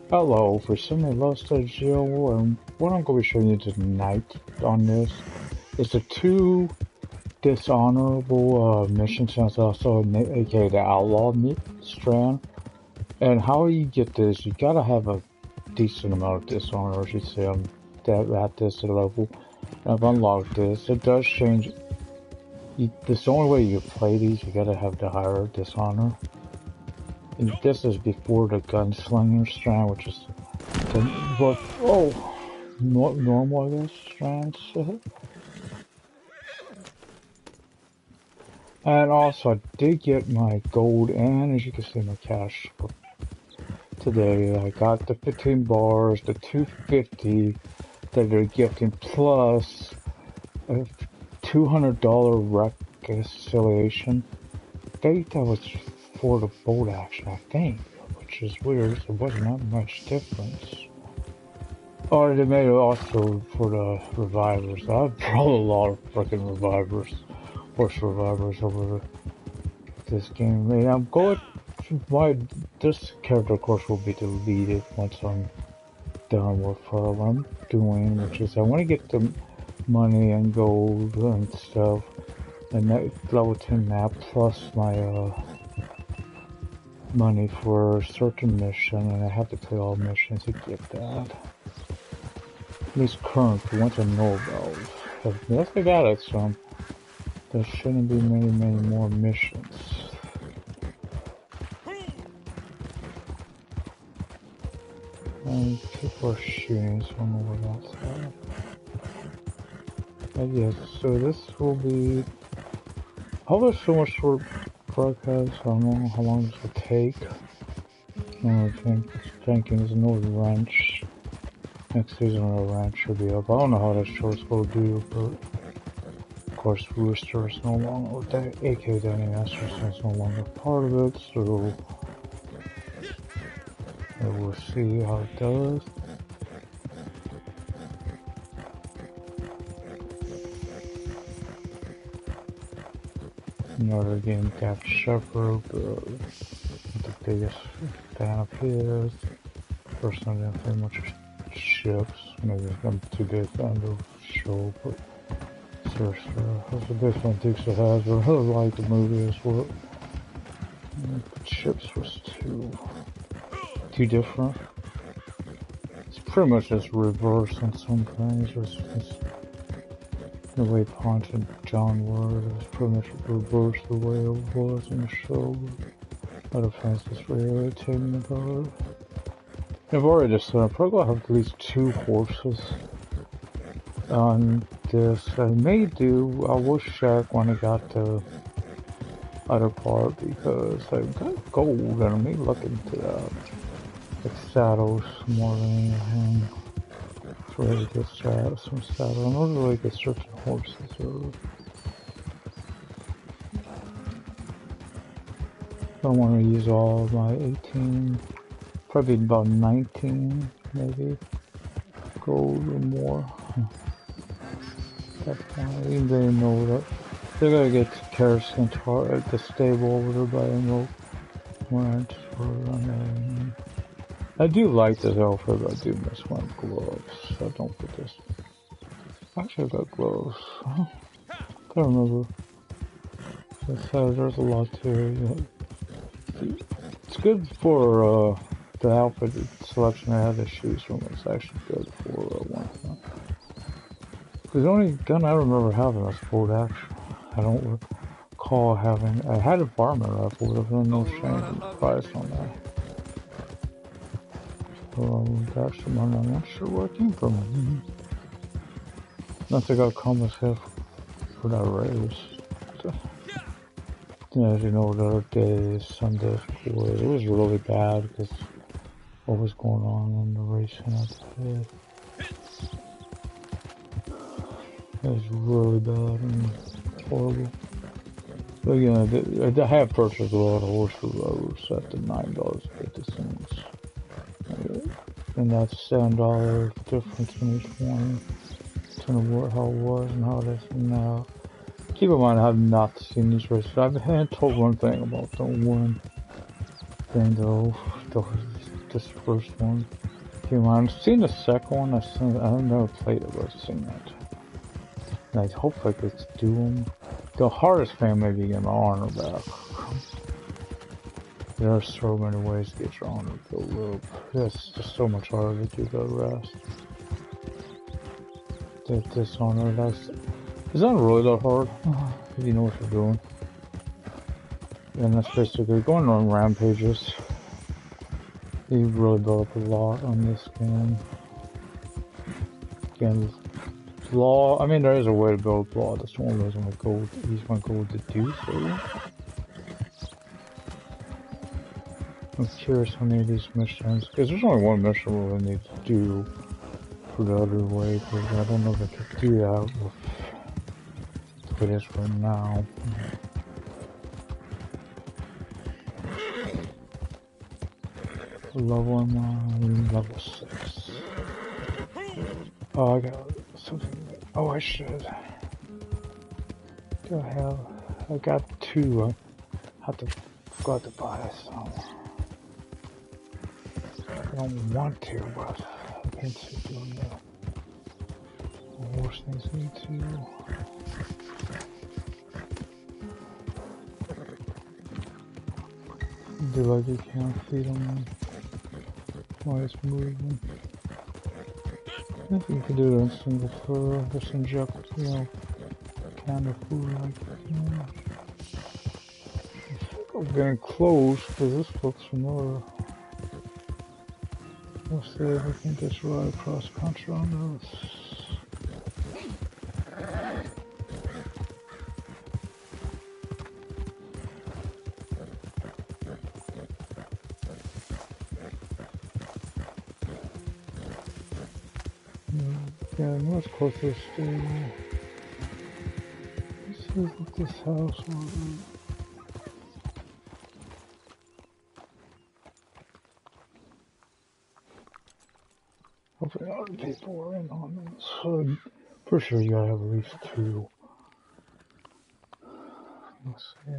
Hello, for Sunday Lost Jill, and what I'm going to be showing you tonight on this is the two dishonorable missions, and also aka the outlaw strand. And how you get this, you gotta have a decent amount of dishonor, as you see I'm at this level. And I've unlocked this. It does change. This is the only way you play these, you gotta have the higher dishonor. And this is before the gunslinger strand, which is normal, I guess, strands. And also, I did get my gold and, as you can see, my cash for today. I got the 15 bars, the 250 that they're gifting, plus a $200 reconciliation. I think that was for the bolt action, I think, which is weird. There wasn't that much difference. Oh, they made it also for the revivers. I brought a lot of freaking revivers, horse revivers over this game. I mean, I'm going. This character, of course, will be deleted once I'm done with what I'm doing, which is I want to get the money and gold and stuff, and that level 10 map plus my money for a certain mission, and I have to play all missions to get that. At least current, the ones I know about. If I got it, so there shouldn't be many more missions. And people are shooting, so I don't know where that's at. But yes, so this will be... Probably so much for broadcast, I don't know how long this will take. I'm thinking there's no ranch. Next season of ranch should be up. I don't know how that show's going to do, but of course Rooster is no longer, that AK Danny Master is no longer part of it, so we'll see how it does. Another game, Daft Shepherd, the biggest fan of his. Personally, I play much ships. Maybe I'm too big fan of the show, but seriously, that's a big fan Dukes it has, but I really like the movie as well. But ships was too different. It's pretty much just reverse on some things. It's the way Ponch and John were, it was pretty much reverse the way it was in the show. Other fans just really irritating about it. I've already decided I'm probably gonna have at least 2 horses on this. I may do, I will check when I got the other part because I've got gold and I may look into that. Like saddles more than anything. It's really good some saddles. I'm not really good certain horses. I don't want to use all of my 18. Probably about 19, maybe, gold or more. That's fine. Even they know that they're gonna get kerosene tar at the stable over there by Emerald Ranch. I do like this outfit, but I do miss my gloves. I don't put this. Actually, I got gloves. I can't remember. There's a lot to it. It's good for the outfit selection I had. The shoes from it's actually good for one thing. The only gun I remember having was bolt action. I don't recall having. I had a varmint rifle, but there's no change in the price on that. That's the one I'm not sure where it came from. Unless I got Compass here for that race. So, as you know, the other day, Sunday, it was really bad because what was going on in the racing at the day. It was really bad and horrible. But yeah, I have purchased a lot of horse roads at the $9.50. And that's $7 difference in each one. Between how it was and how it is now. Keep in mind, I have not seen these races. I've had told one thing about the one thing though. this first one came out. I've seen the second one. I've never played it, but I've seen it. And I hope I get to do them. The hardest thing may be getting my honor back. There are so many ways to get your honor built up. It's just so much harder to do the rest. The Dishonor, is that really that hard? If you know what you're doing. And that's basically going on rampages. You really build up a lot on this game. Again, law. I mean, there is a way to build law. This one doesn't go. He's going to go to do so. I'm curious how many of these missions, because there's only one mission we need to do for the other way. Because I don't know if I can do that with the way it is right now. Level am I? Level 6. Oh, I got something. Oh, I should. What the hell? I got 2. I forgot to buy some. I don't want to, but I can't see doing the worst things I need to. Do like you can't feed them while it's moving. I think you can do it in single fur, just inject, kind of food like that. I'm getting close, because this looks familiar. Let's see if we can just ride across country on this. Yeah, much closer to stable. Let's see what this house was. Hopefully other people are in on this. So for sure you gotta have at least 2. Let's see.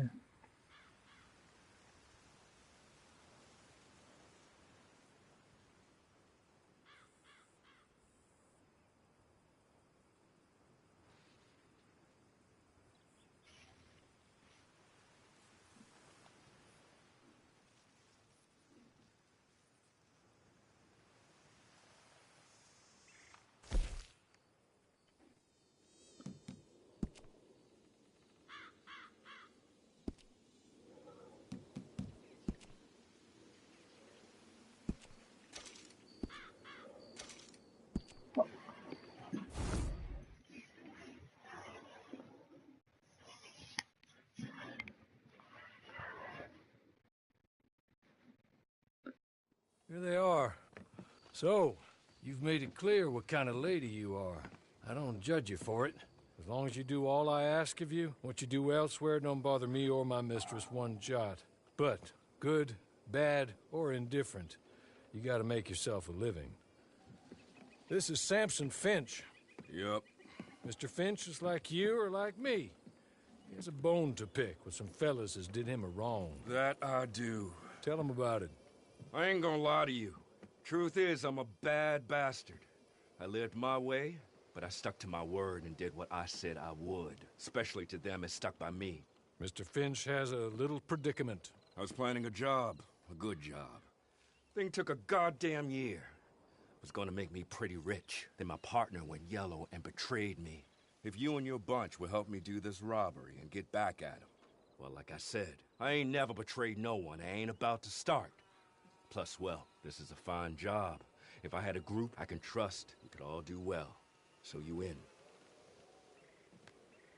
Here they are. So, you've made it clear what kind of lady you are. I don't judge you for it. As long as you do all I ask of you, what you do elsewhere don't bother me or my mistress one jot. But, good, bad, or indifferent, you gotta make yourself a living. This is Samson Finch. Yup. Mr. Finch is like you or like me. He has a bone to pick with some fellas as did him a wrong. That I do. Tell him about it. I ain't gonna lie to you. Truth is, I'm a bad bastard. I lived my way, but I stuck to my word and did what I said I would. Especially to them as stuck by me. Mr. Finch has a little predicament. I was planning a job. A good job. Thing took a goddamn year. Was gonna make me pretty rich. Then my partner went yellow and betrayed me. If you and your bunch will help me do this robbery and get back at him, well, like I said, I ain't never betrayed no one. I ain't about to start. Plus, well, this is a fine job. If I had a group I can trust, we could all do well. So you in.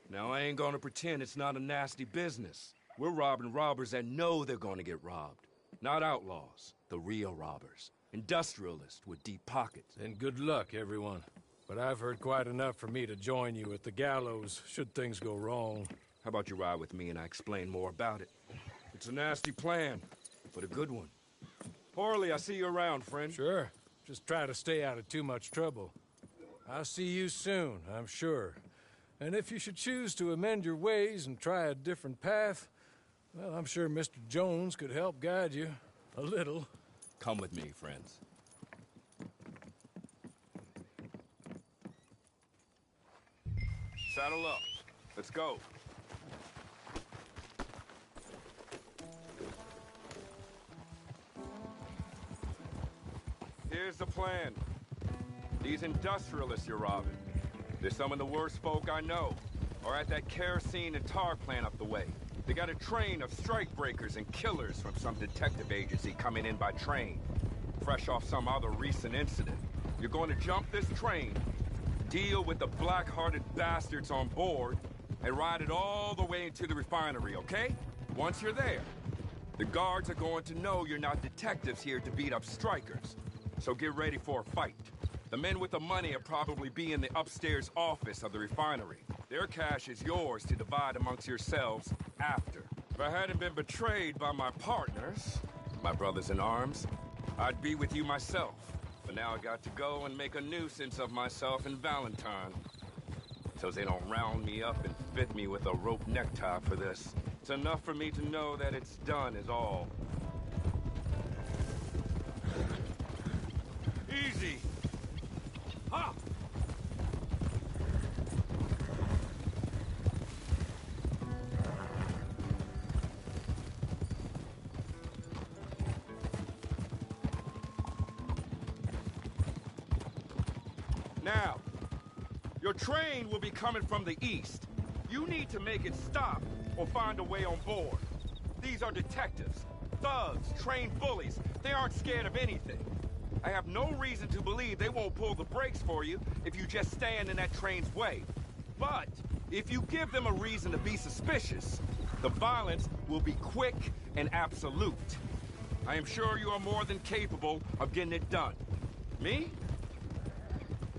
Now, I ain't gonna pretend it's not a nasty business. We're robbing robbers that know they're gonna get robbed. Not outlaws, the real robbers. Industrialists with deep pockets. Then good luck, everyone. But I've heard quite enough for me to join you at the gallows, should things go wrong. How about you ride with me and I explain more about it? It's a nasty plan, but a good one. Orley, I see you around, friend. Sure. Just try to stay out of too much trouble. I'll see you soon, I'm sure. And if you should choose to amend your ways and try a different path, well, I'm sure Mr. Jones could help guide you. A little. Come with me, friends. Saddle up. Let's go. Here's the plan. These industrialists you're robbing, they're some of the worst folk I know. Are at that kerosene and tar plant up the way. They got a train of strikebreakers and killers from some detective agency coming in by train. Fresh off some other recent incident. You're going to jump this train, deal with the black-hearted bastards on board, and ride it all the way into the refinery, okay? Once you're there, the guards are going to know you're not detectives here to beat up strikers. So get ready for a fight. The men with the money will probably be in the upstairs office of the refinery. Their cash is yours to divide amongst yourselves after. If I hadn't been betrayed by my partners, my brothers in arms, I'd be with you myself. But now I got to go and make a nuisance of myself and Valentine. So they don't round me up and fit me with a rope necktie for this. It's enough for me to know that it's done is all. Easy! Ha! Now, your train will be coming from the east. You need to make it stop or find a way on board. These are detectives, thugs, trained bullies. They aren't scared of anything. I have no reason to believe they won't pull the brakes for you if you just stand in that train's way. But if you give them a reason to be suspicious, the violence will be quick and absolute. I am sure you are more than capable of getting it done. Me?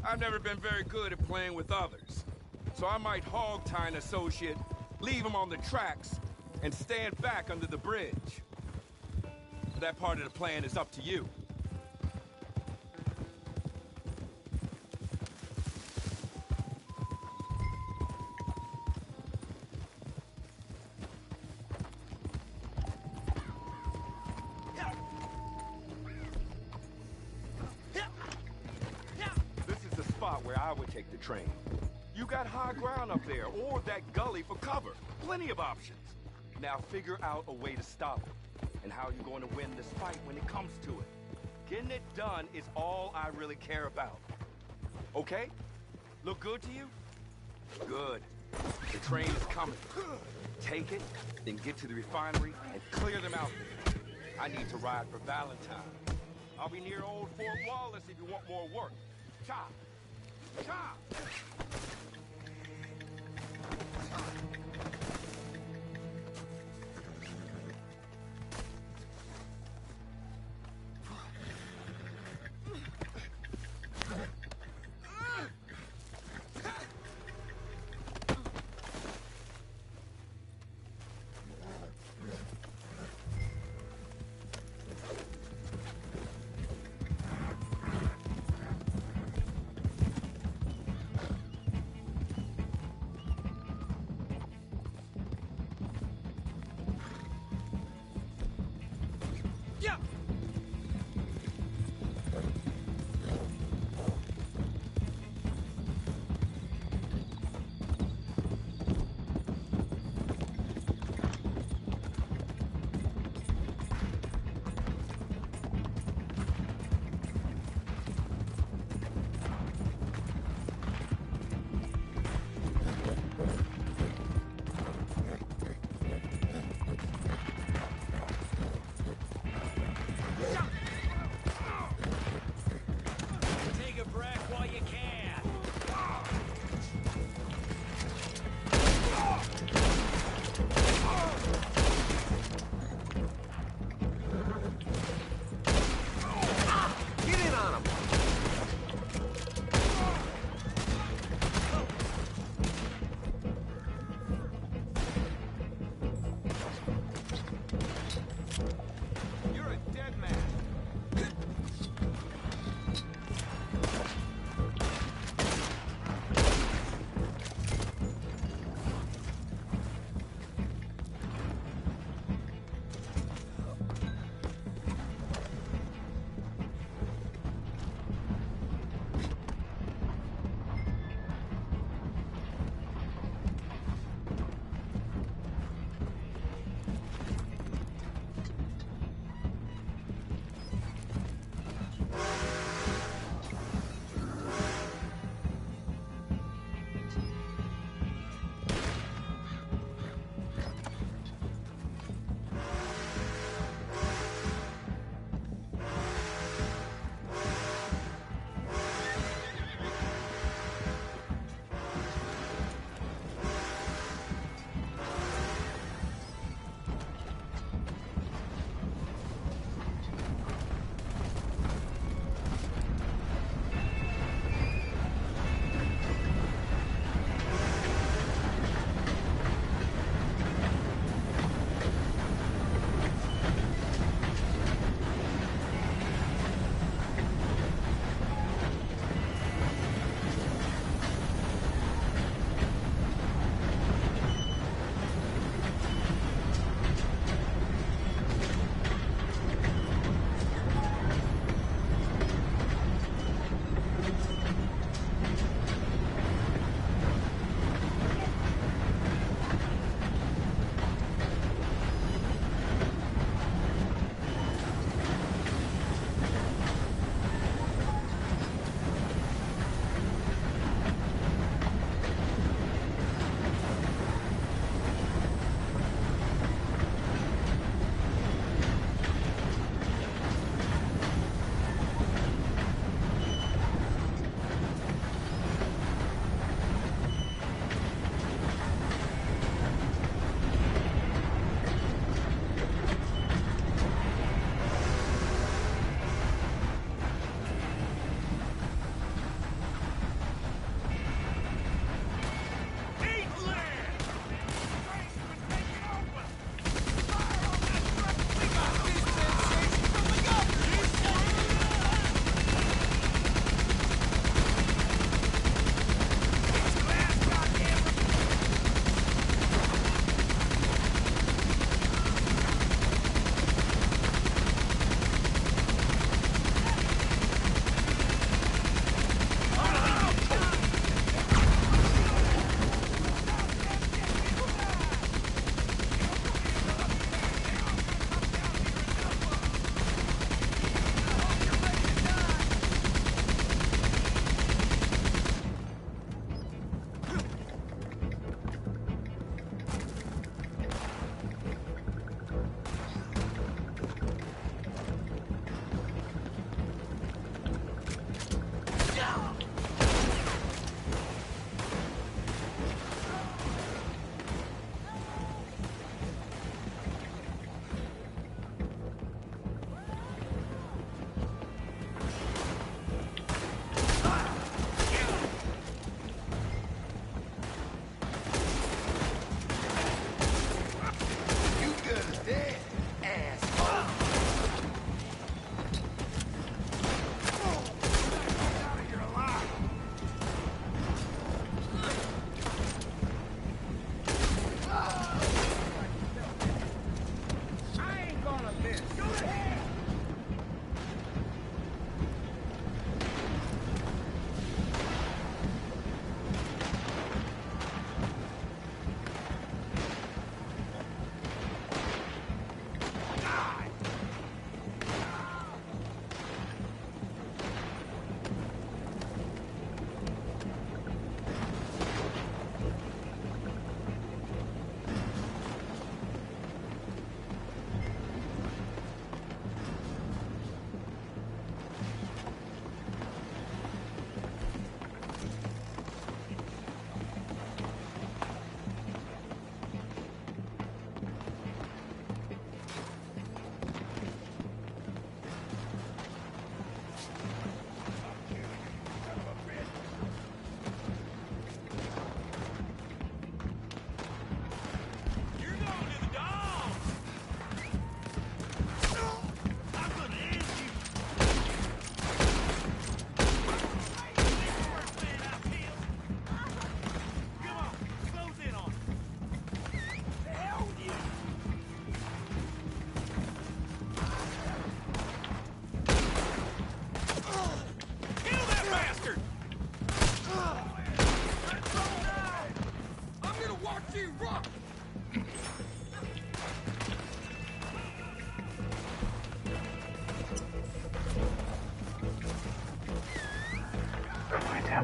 I've never been very good at playing with others, so I might hog-tie an associate, leave him on the tracks, and stand back under the bridge. That part of the plan is up to you. Where I would take the train. You got high ground up there, or that gully for cover. Plenty of options. Now figure out a way to stop it, and how you're going to win this fight when it comes to it. Getting it done is all I really care about. Okay? Look good to you? Good. The train is coming. Take it, then get to the refinery and clear them out there. I need to ride for Valentine. I'll be near old Fort Wallace if you want more work. Chop! Chop!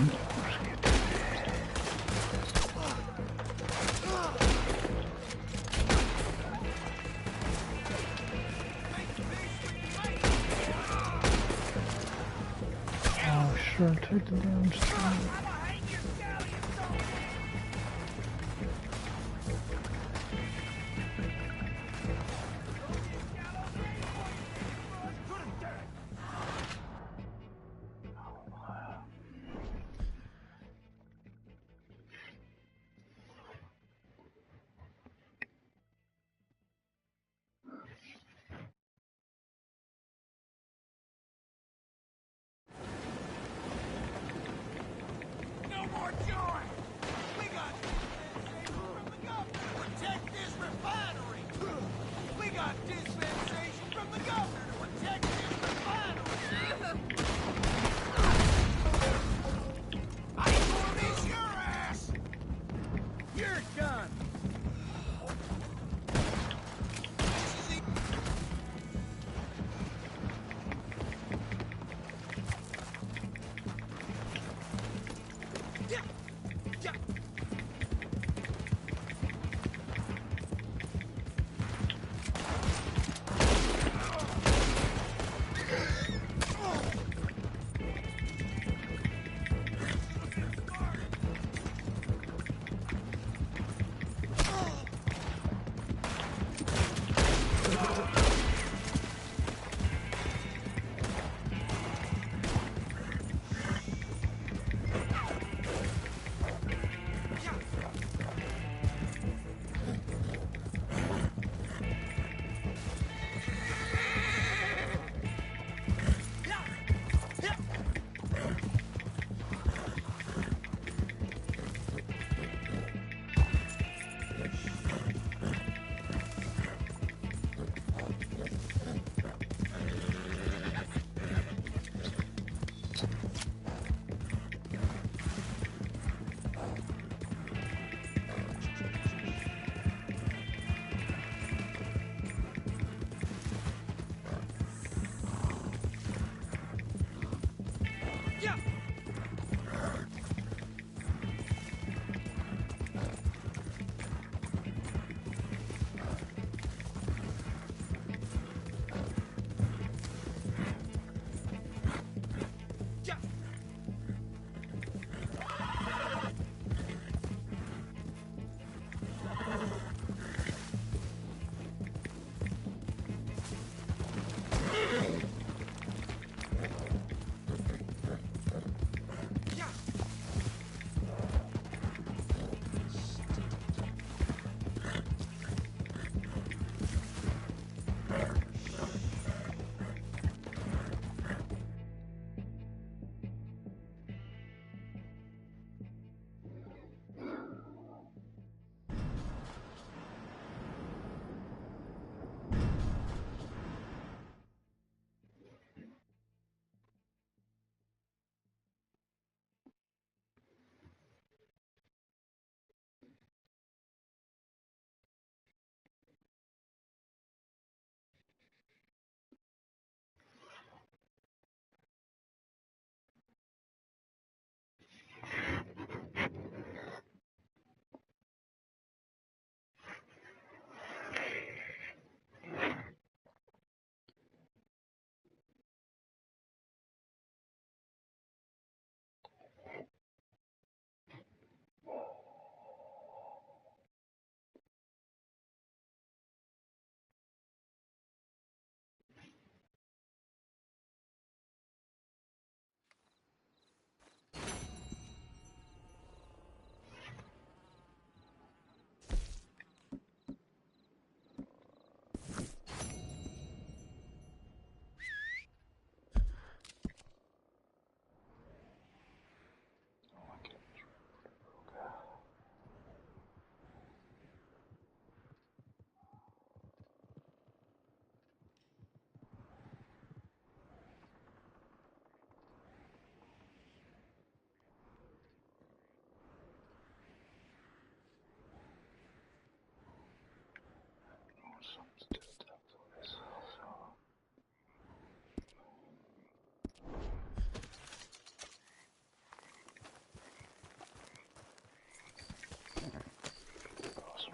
Oh, sure, take the damn stone. No more joy! We got dispensation from the governor to protect this refinery! We got dispensation from the governor to protect this refinery! I ain't gonna miss your ass! You're done!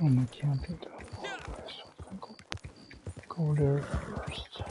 on the camping down hallway, so I'm gonna go there first.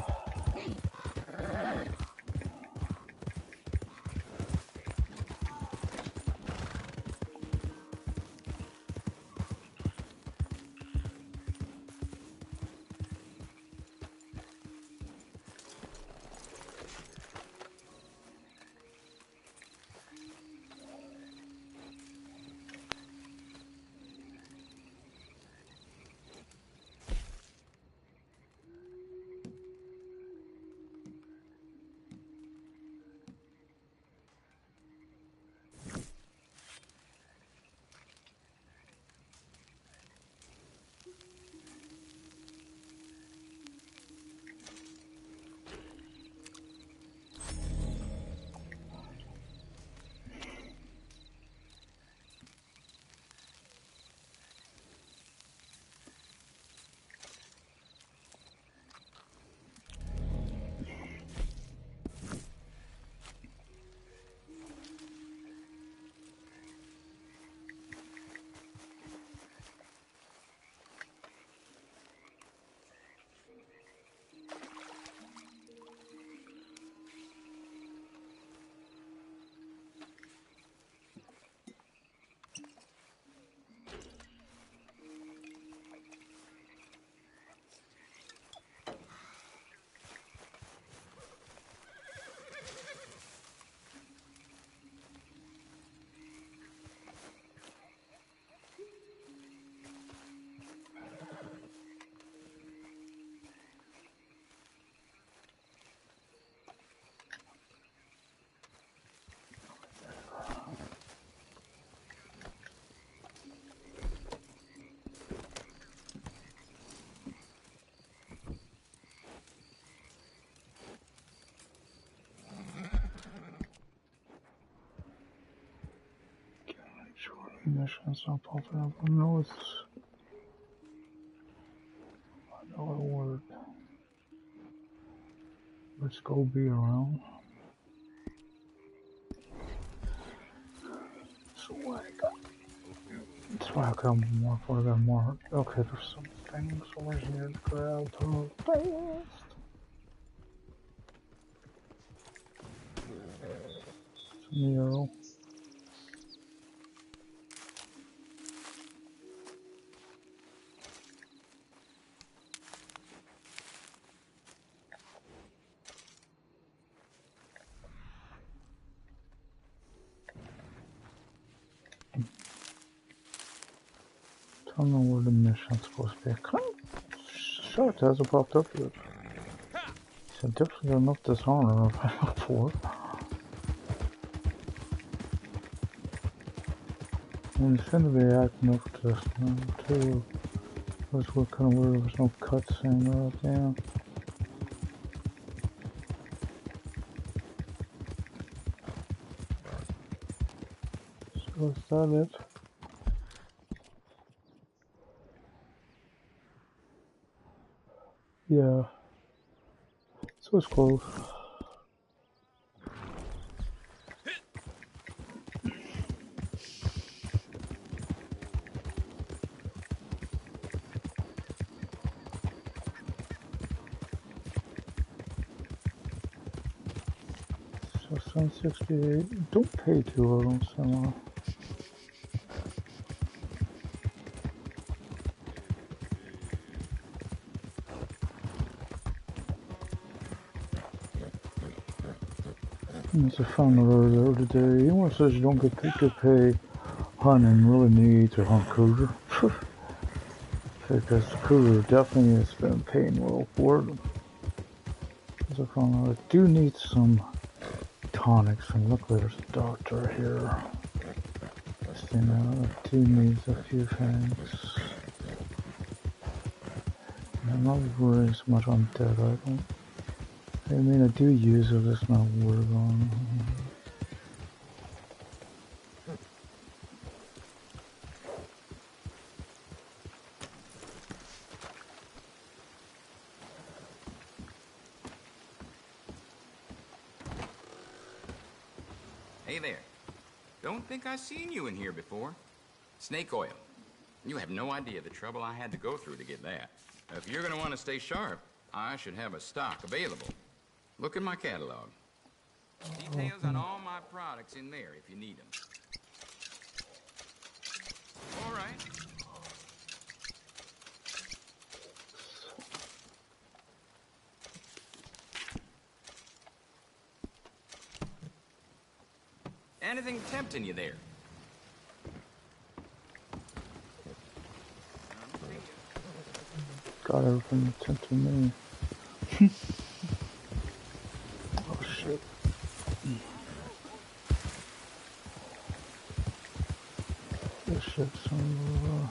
Missions not popping up. I know a word. Let's go be around. So what I got? That's why I got more. What I got more. Okay, there's some things over here to grab too fast. Some arrow. Tell me where the mission's supposed to be. Sure, it hasn't popped up yet. So definitely got enough dishonor if I look for it. And it shouldn't be acting up to this now too. That's what kind of weird. There's no cutscene right there. So is that it? Yeah. So it's close. So 768. Don't pay too little, so as I found out earlier today, anyone says you don't get paid hunting really needs or hunt cougar. Because the cougar definitely has been paying well for them. As I found out, I do need some tonics, and look, there's a doctor here. You know, I do need a few things. I'm not worried so much on dead item. I mean, I do use it, it's not worried on. Hey there. Don't think I've seen you in here before. Snake oil. You have no idea the trouble I had to go through to get that. If you're gonna want to stay sharp, I should have a stock available. Look in my catalog. Details on all my products in there if you need them. All right. Anything tempting you there? Got everything to me. Oh shit. This shit's on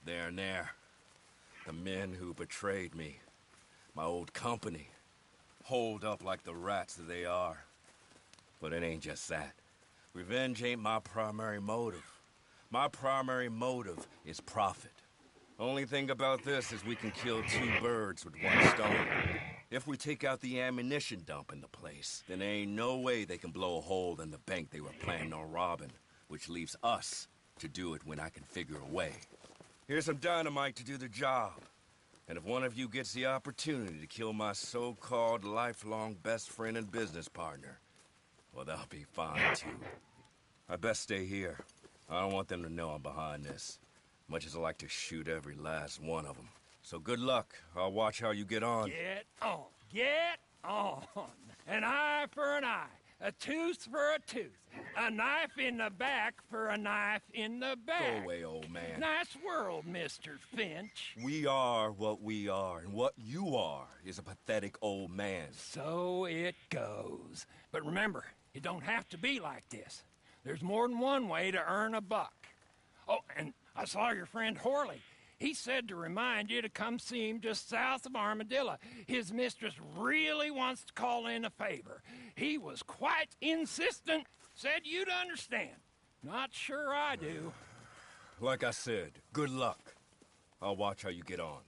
There and there. The men who betrayed me. My old company. Holed up like the rats that they are. But it ain't just that. Revenge ain't my primary motive. My primary motive is profit. Only thing about this is we can kill two birds with one stone. If we take out the ammunition dump in the place, then there ain't no way they can blow a hole in the bank they were planning on robbing, which leaves us to do it when I can figure a way. Here's some dynamite to do the job. And if one of you gets the opportunity to kill my so-called lifelong best friend and business partner, well, that'll be fine, too. I best stay here. I don't want them to know I'm behind this, much as I like to shoot every last one of them. So good luck. I'll watch how you get on. Get on. Get on. An eye for an eye. A tooth for a tooth. A knife in the back for a knife in the back. Go away, old man. Nice world, Mr. Finch. We are what we are, and what you are is a pathetic old man. So it goes. But remember, it don't have to be like this. There's more than one way to earn a buck. Oh, and I saw your friend Horley. He said to remind you to come see him just south of Armadillo. His mistress really wants to call in a favor. He was quite insistent, said you'd understand. Not sure I do. Like I said, good luck. I'll watch how you get on.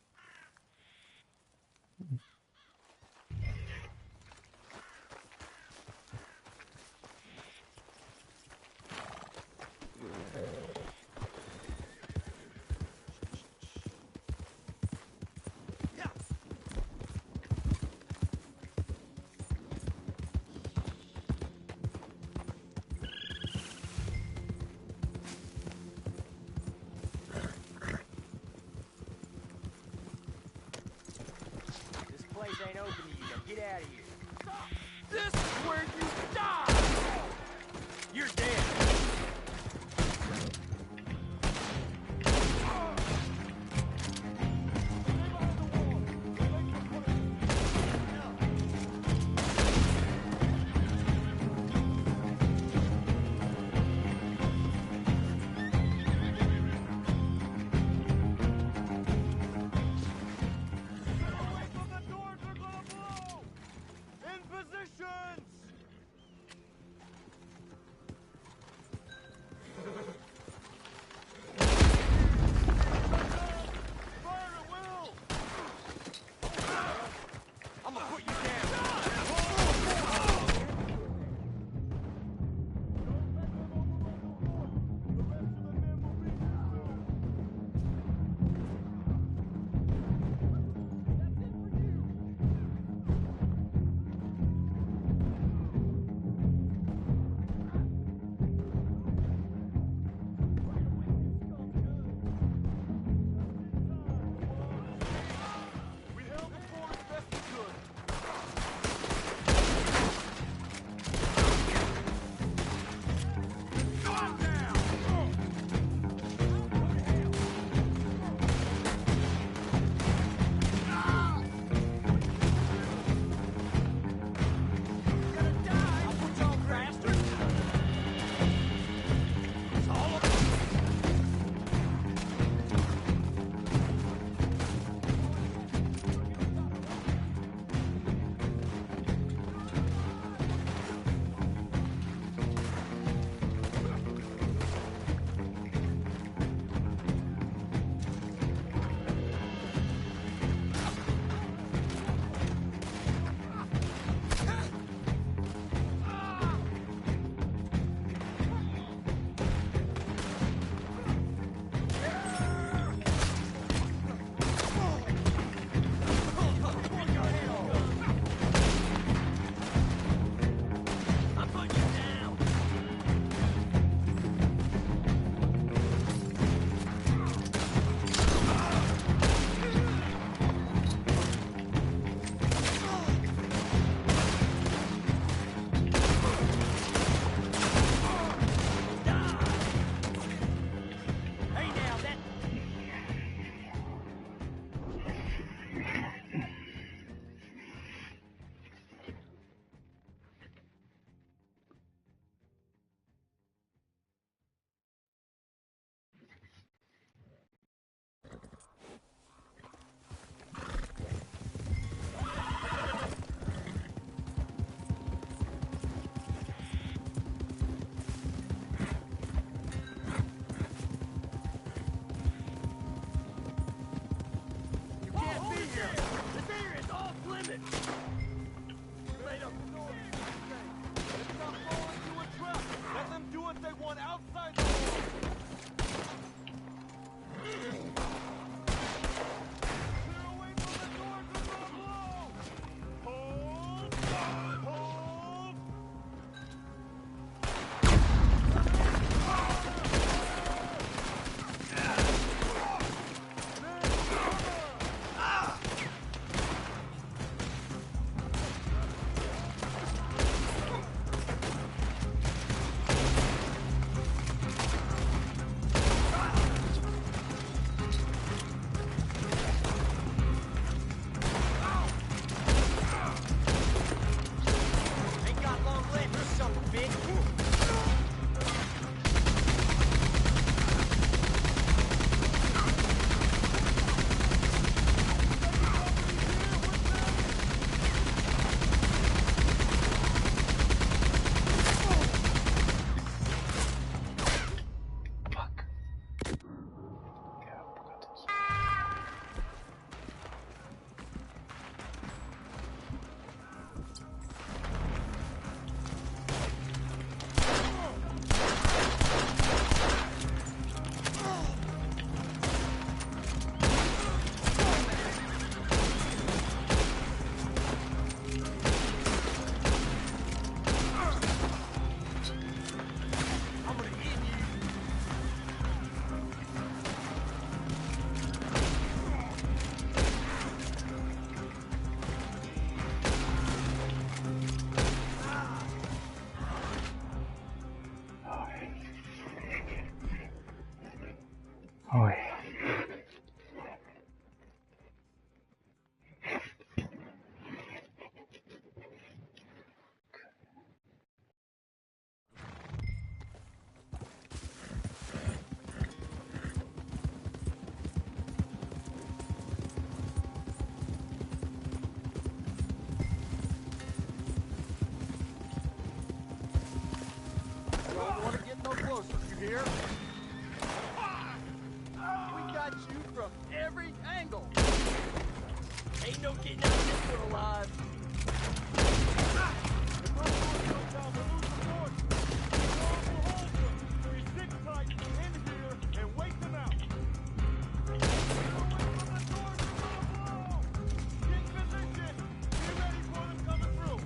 it! Made up north. Let's not fall into a trap. Let them do what they want outside the wall. Clear away from the doors and run low! Hold! Hold! Ain't got long left, you son of a bitch. Fuck. Yeah, I forgot this. I'm gonna eat you. Oh yeah. Don't want to get no closer, you hear? We got you from every angle. Ain't no getting out of this one alive. If those doors go down, we'll lose the force. The walls will hold them. So you sit tight in here and wait them out. Get away from the doors and run blow. Get in position. Be ready for them coming through.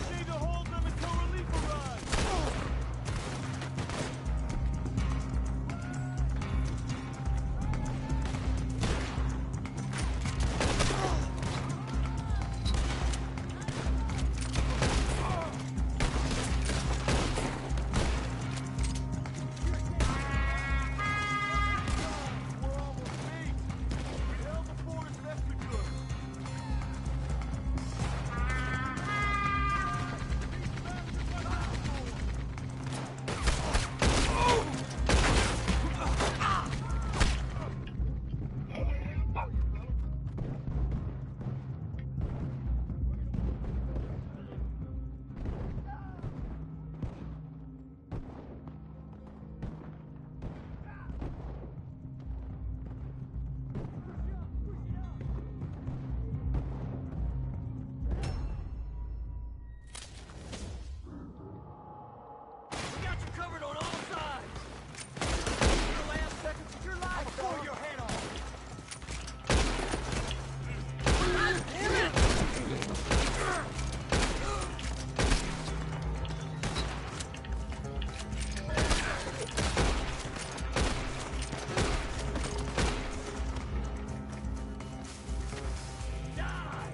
Need to hold them until relief arrives. We're almost beat. We held the fort as best we could. We got you covered on all sides. The last seconds of your life before your head off. God damn it! Die!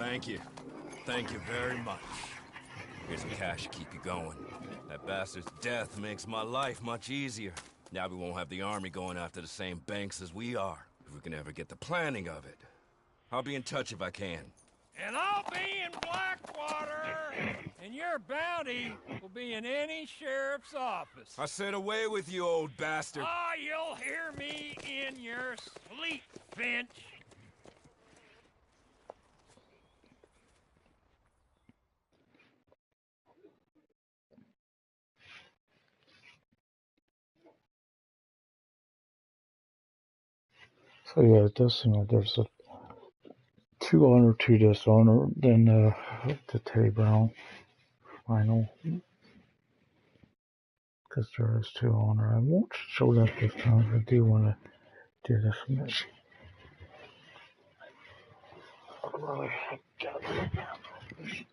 Thank you. Thank you very much. Here's some cash to keep you going. That bastard's death makes my life much easier. Now we won't have the army going after the same banks as we are, if we can ever get the planning of it. I'll be in touch if I can. And I'll be in Blackwater, and your bounty will be in any sheriff's office. I said away with you, old bastard. Ah, you'll hear me in your sleep, Finch. So yeah, it does seem like there's a 2 honor, 2 dishonor, then the Teddy Brown final. Because there is 2 honor. I won't show that this time. I do want to do this mission. Really, I got it.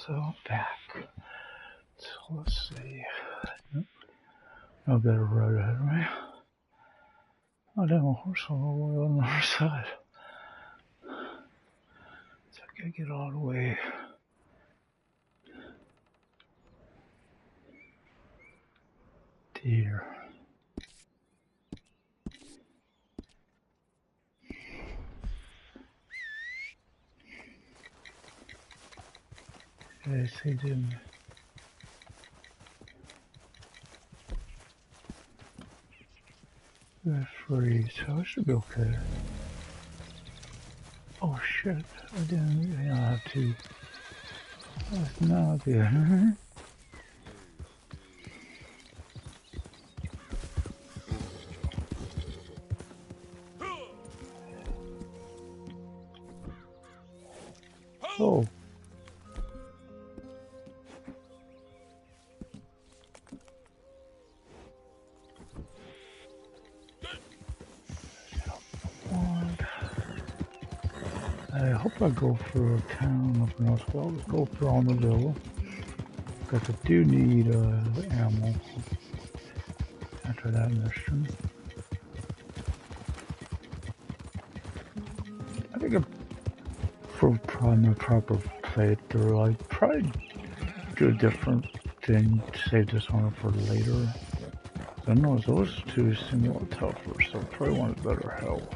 So back. So let's see. No better road ahead of me. Oh, damn, a horse all the way on the other side. So I gotta get all the way. Deer. Yes, he didn't. That's free, so I should be okay. Oh shit, I didn't have to. That's not good. Oh. I hope I go for a town up north. Well, let's go for Armadillo. Because I do need ammo after that mission. I think for my proper playthrough, I'd probably do a different thing to save this one for later. I know those two seem a little tougher, so I probably want better health.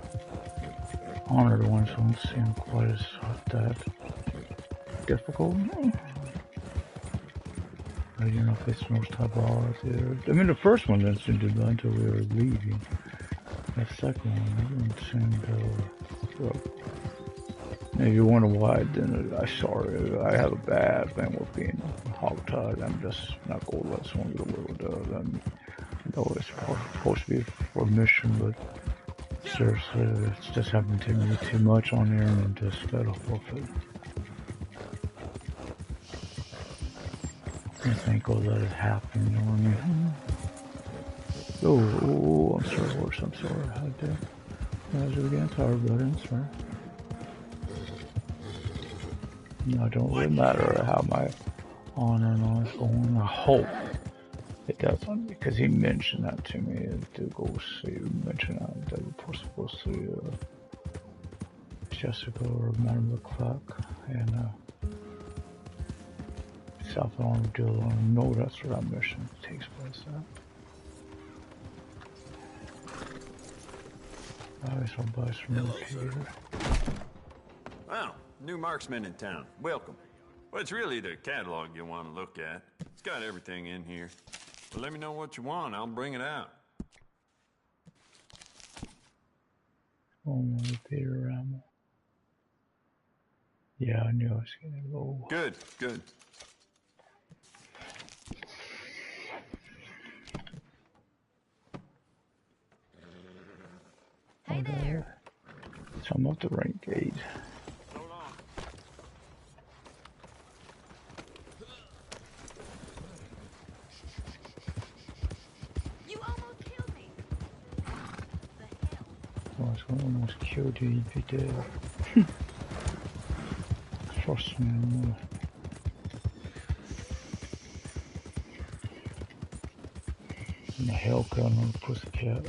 Honored ones don't seem quite as that difficult. I don't know if it's most type of odds there. I mean, the first one didn't seem to do until we were leaving. The second one, I didn't seem to. Well, maybe you wonder why I saw it. I have a bad thing with being hogtied. I'm just not going to let someone get away with that. I know it's supposed to be for a mission, but seriously, it's just happened to me too much on here and just fed up with it. I think all that has happened, you know what I mean? Oh, I'm sorry, horse, I'm sorry. How dare. How's it again? Sorry, buddy, I'm sorry. No, it don't really matter how my honor and all is going. I hope It doesn't, because he mentioned that to me to go see, mention that we're supposed to Jessica or Madame Leclerc and South Armadillo. No, that's where that mission takes place at. I always want to buy some indicator. Wow, new marksman in town. Welcome. Well, it's really the catalog you want to look at. It's got everything in here. Well, let me know what you want. I'll bring it out. Oh, my Peter ammo. Yeah, I knew I was getting low. Good, good. Hey there. So I'm up the rank gate. I almost killed you, you'd be dead. Trust me, I'm a Hellcat on a pussycat.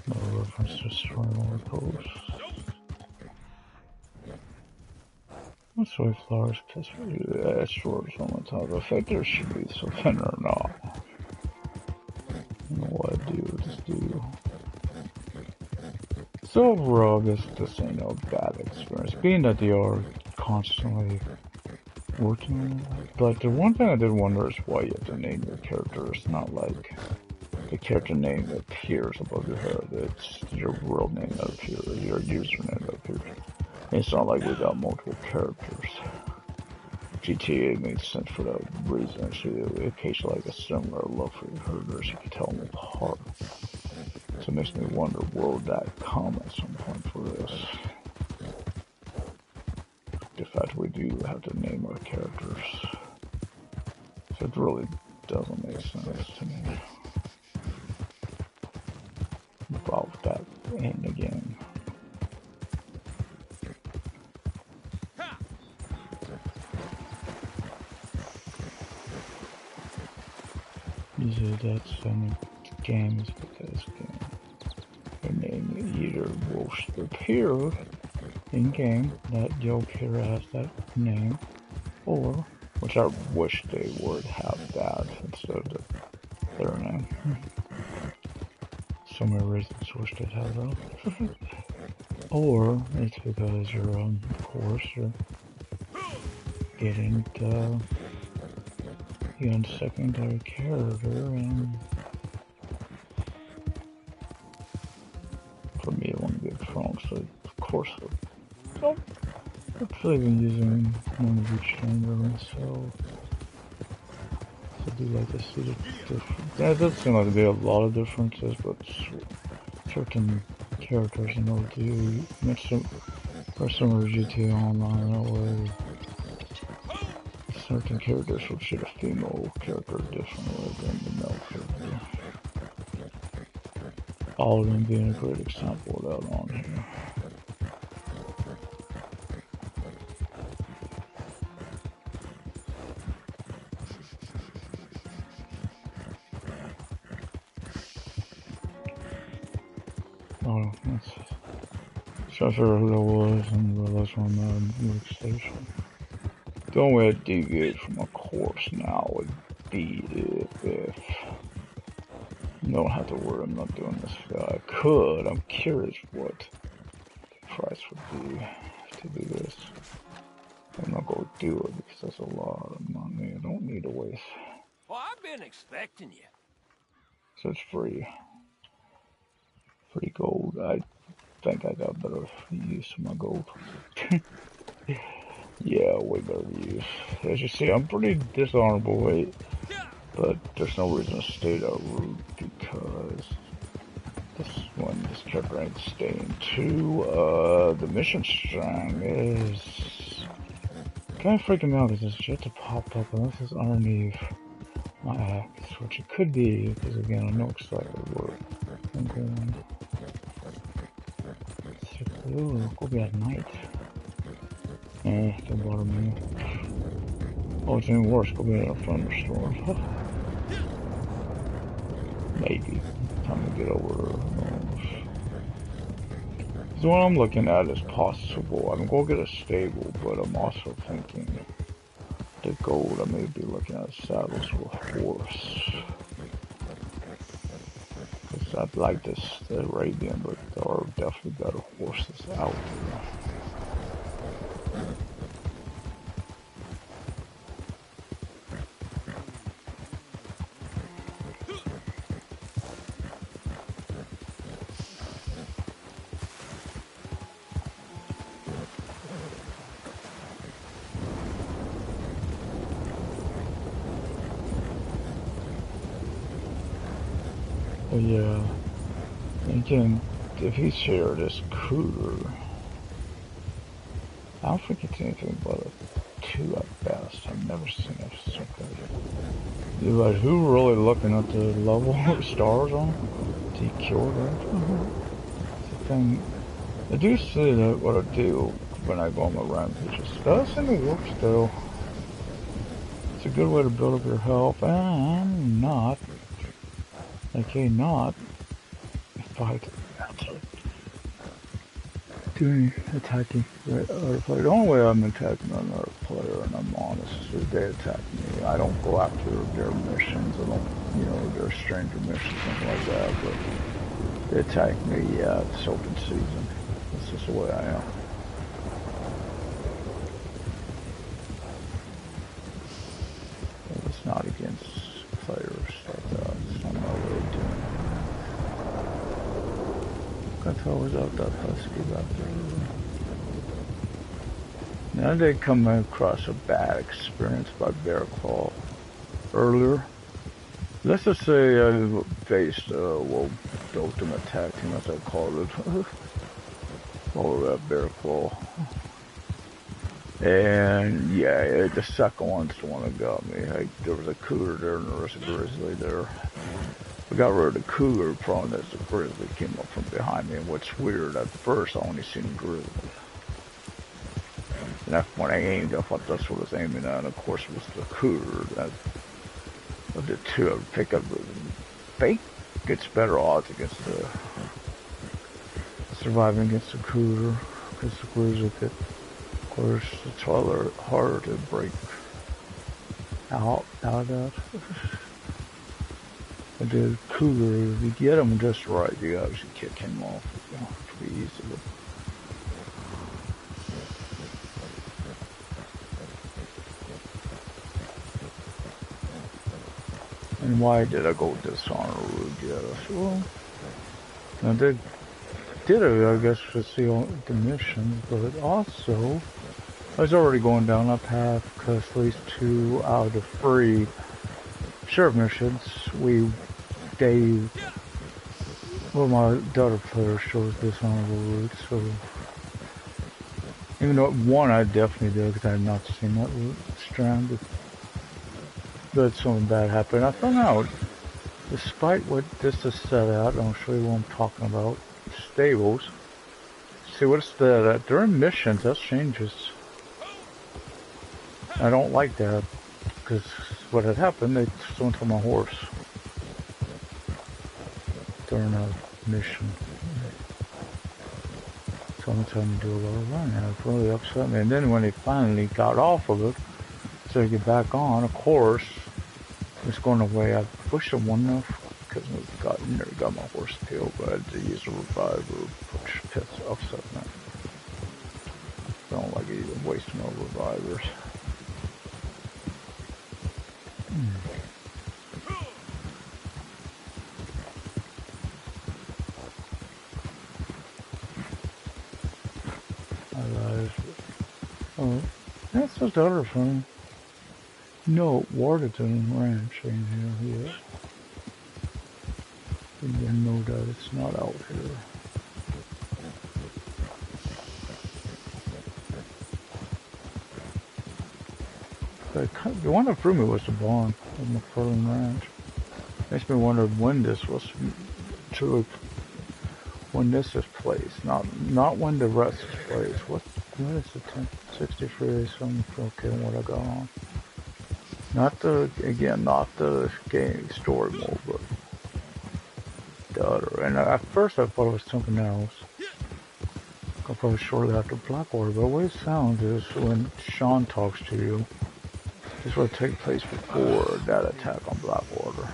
No reference to destroying all posts. That's why flowers piss for you. Asteroids on the top. I think there should be something or not. I don't know what I do, just do. So overall, this ain't no bad experience. Being that they are constantly working on it. But the one thing I did wonder is why you have to name your character. It's not like the character name that appears above your head. It's your real name that appears, your username that appears. It's not like we got multiple characters. GTA makes sense for that reason. Actually, it occasionally like a similar look for your characters. You can tell them apart. So it makes me wonder, will that come at some point for this? The fact we do have to name our characters. So it really doesn't make sense to me. About that in the game. Usually that's in the games because their name either will appear in game that your character has that name, or which I wish they would have that instead of their name. So many reasons I wish they'd have that. Or it's because you're of course you're getting the secondary character, and for me it wouldn't be a problem, so of course I've actually been using one of each chamber, so I do like to see the difference. There does seem like to be a lot of differences, but certain characters in order to mix them or similar to GTA Online that way. Certain characters will treat a female character differently than the male character. All of them being a great example of that on here. Oh, that's... So I figured out who that was and realized on the workstation. The only way I'd deviate from a course now would be if you don't have to worry, I'm not doing this. I could, I'm curious what the price would be to do this. I'm not going to do it because that's a lot of money. I don't need to waste. Well, I've been expecting you. So it's free. Free gold. I think I got better use of my gold. Yeah, way better use. As you see, I'm pretty dishonorable weight, but there's no reason to stay that route because this character ain't staying too. The mission string is kind of freaking me out because it's yet to pop up unless it's underneath my axe, which it could be because again I know exactly where I'm going. Ooh, it could be at night. Don't bother me. Oh, it's even worse. Could be in a thunderstorm. Maybe. Time to get over there. Who knows? So what I'm looking at is possible. I'm going to get a stable, but I'm also thinking the gold. I may be looking at saddles with horse. Because I'd like this the Arabian, but there are definitely better horses out there. But yeah, again, if he's shared this cooler, I don't think it's anything but a 2 at best. I've never seen a second. You're like, who really looking at the level of stars on? Did he kill that? It's the thing. I do see that what I do when I go on my rampages. It does seem to work still. It's a good way to build up your health, and not. Okay, not fight. Doing attacking other player. The only way I'm attacking another player, and I'm honest, is if they attack me. I don't go after their missions. I don't, you know, their stranger missions, something like that. But they attack me, yeah, it's open season. That's just the way I am. It's not against players like that. It's not my way of doing it. I thought I was out that husky back there. Now I did come across a bad experience by bear claw earlier. Let's just say I faced, well, the ultimate attack team, as I called it, over that bear claw. And yeah, the second one's the one that got me. There was a cougar there and there was a grizzly there. I got rid of the cougar, the problem is the grizzly came up from behind me, and what's weird, at first I only seen the grizzly. And that's when I aimed, I thought that's what I was aiming at, and of course it was the cougar. That, of the two, I would pick up, fake gets better odds against the, surviving against the cougar, because the grizzly could, of course, it's harder to break out of that. The cougar, if you get him just right, you obviously kick him off pretty easily. And why did I go Dishonor route? Yes, well, I did it, I guess, to see all the missions, but also, I was already going down that path, because at least 2 out of the 3 sheriff missions, well, the other player shows dishonorable route, so even though one I definitely did because I had not seen that route stranded, but something bad happened. I found out, despite what this is set at, I'll show you what I'm talking about, stables, see what it's set at, during missions, that changes. I don't like that, because what had happened, they stole to my horse during a mission. So I'm trying to do a lot of running. It really upset me. And then when they finally got off of it, so they get back on, of course, it's going away. I wish I wouldn't have, because it got my horse killed, but I had to use a reviver, which upset me. I don't like even wasting no revivers. Oh, that's just the other thing. No, Wardenton Ranch ain't here yet. And then no doubt it's not out here. But the one that threw me was the barn of McFarlane Ranch. Makes me wonder when this was truly, when this is placed, not when the rest is placed. What is the 1063 something? Okay, what I got on? Not the, again, not the game story mode, but the other. And at first I thought it was something else. I thought it was shortly after Blackwater, but the way it sounds is when Sean talks to you, this would take place before that attack on Blackwater.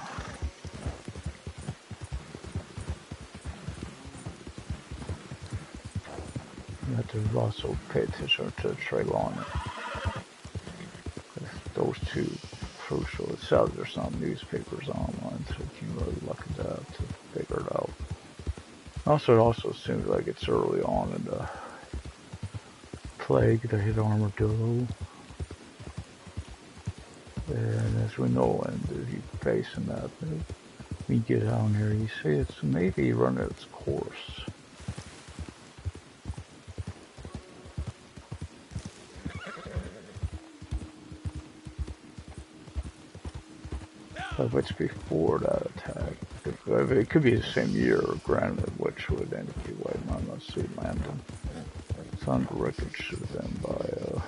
You have to also pay attention to the trailer on it. Those two crucial. It says there's some newspapers online, so you can really look at that to figure it out. Also, it also seems like it's early on in the plague that hit Armadillo. And as we know, and if you facing that, we get down here, you see it's maybe running its course. If it's before that attack, it could be the same year, granted, which would indicate why might not see Landon. Son record should have been by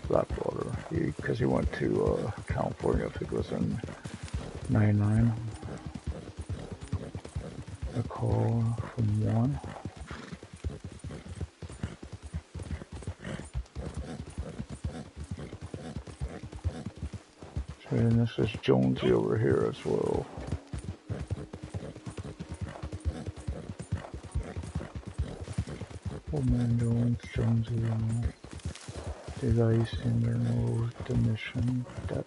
Blackwater, because he went to California, I think it was in 99. A call from one. And this is Jonesy over here as well. Old man Jones, Jonesy, the guys in there knows the mission. That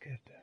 get that.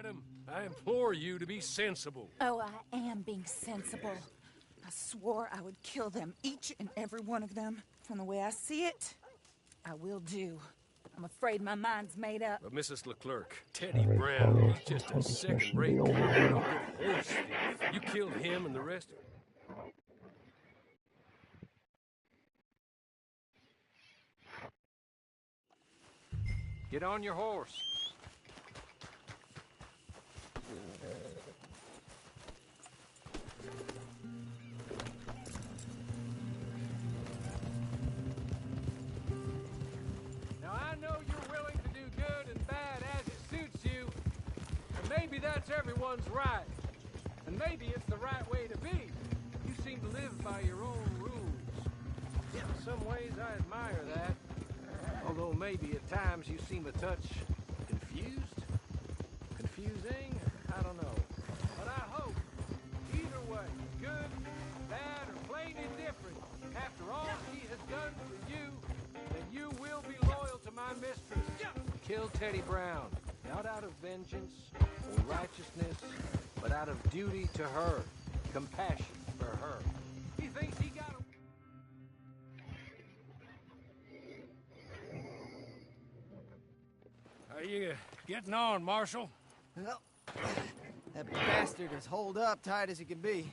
Madam, I implore you to be sensible. Oh, I am being sensible. I swore I would kill them, each and every one of them. From the way I see it, I will do. I'm afraid my mind's made up. But Mrs. Leclerc, Teddy Alright, Brown, follow he's just a this mission second-rate be guy, over. no good horse thief. You killed him and the rest of them. Get on your horse. Now, I know you're willing to do good and bad as it suits you, and maybe that's everyone's right. And maybe it's the right way to be. You seem to live by your own rules. In some ways, I admire that. Although maybe at times you seem a touch confused? Confusing? I don't know. But I hope, either way, good, bad, or plain indifferent, after all she has done for you, that you will be loyal to my mistress. Kill Teddy Brown, not out of vengeance or righteousness, but out of duty to her, compassion for her. He thinks he got a... How you getting on, Marshal? Well, that bastard is holed up tight as he can be.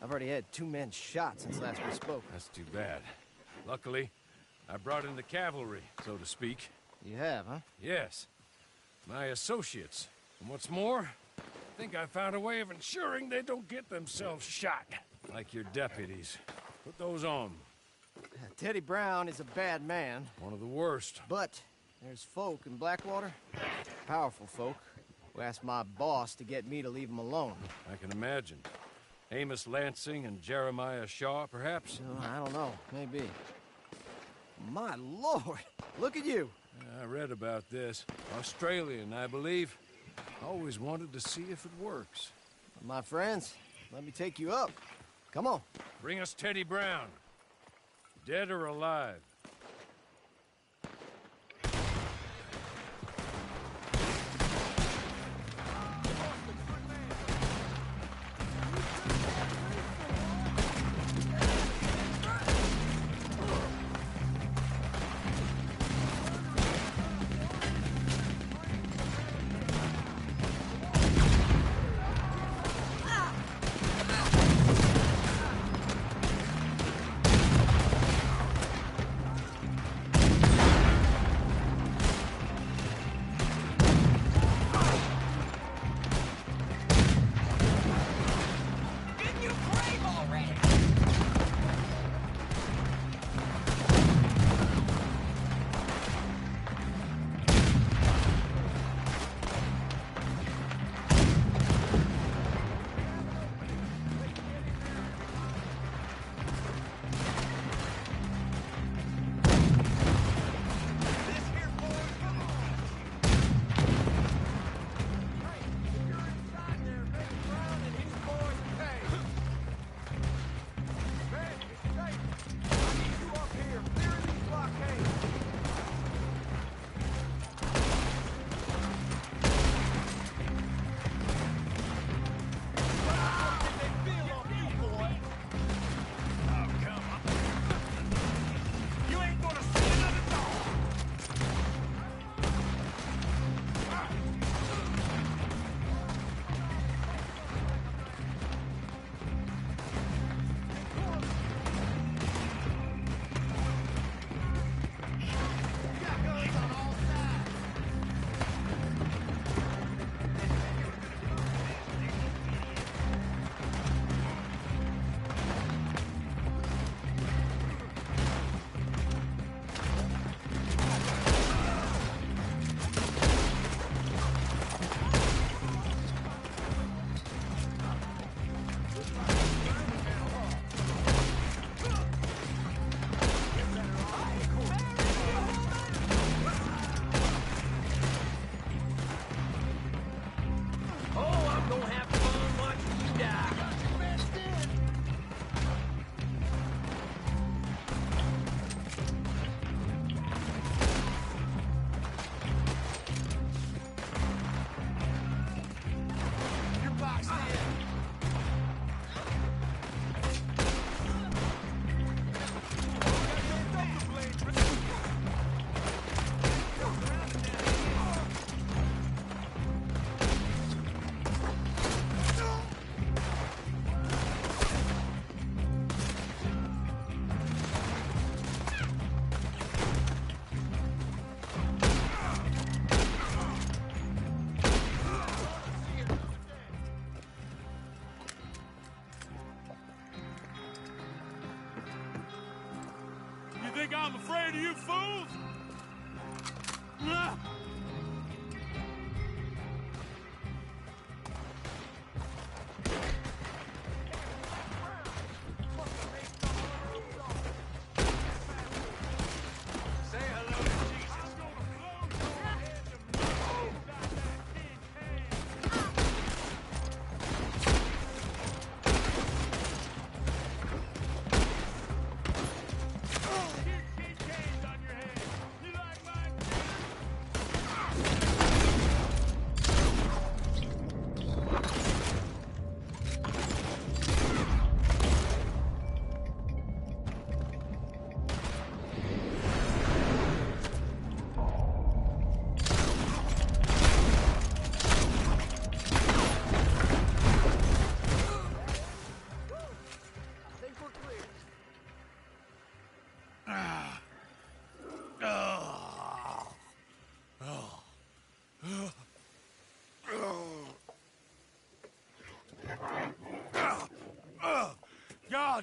I've already had 2 men shot since last we spoke. That's too bad. Luckily, I brought in the cavalry, so to speak. You have, huh? Yes, my associates. And what's more, I think I found a way of ensuring they don't get themselves shot. Like your deputies. Put those on. Teddy Brown is a bad man, One of the worst. but there's folk in Blackwater, powerful folk, who asked my boss to get me to leave him alone. I can imagine. Amos Lansing and Jeremiah Shaw, perhaps? I don't know, maybe. My lord, look at you. I read about this. Australian, I believe. Always wanted to see if it works. My friends, let me take you up. Come on. Bring us Teddy Brown. Dead or alive.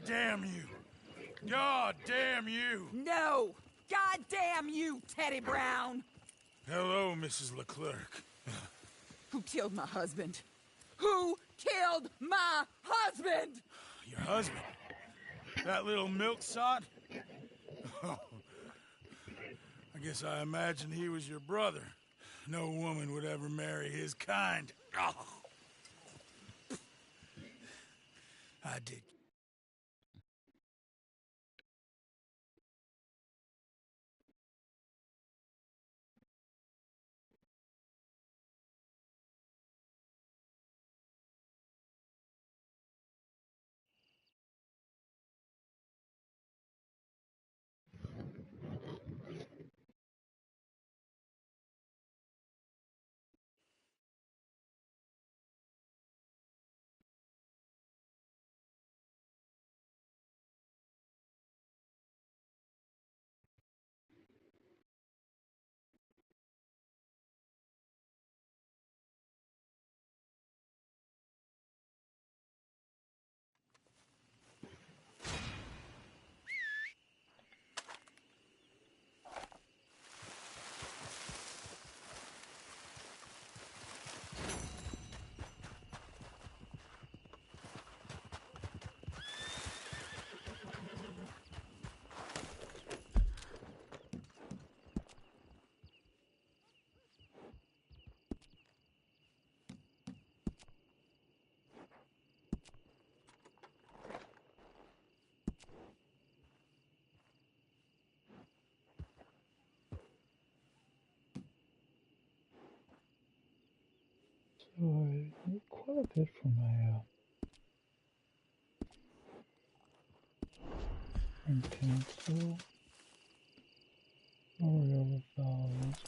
God damn you! God damn you! No! God damn you, Teddy Brown! Hello, Mrs. Leclerc. Who killed my husband? Who killed my husband? Your husband? That little milksop? Oh, I guess I imagined he was your brother. No woman would ever marry his kind. Oh. I did. So I need quite a bit for my intent, so over balance.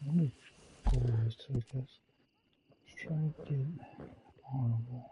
Let me go is to I guess try to get honorable.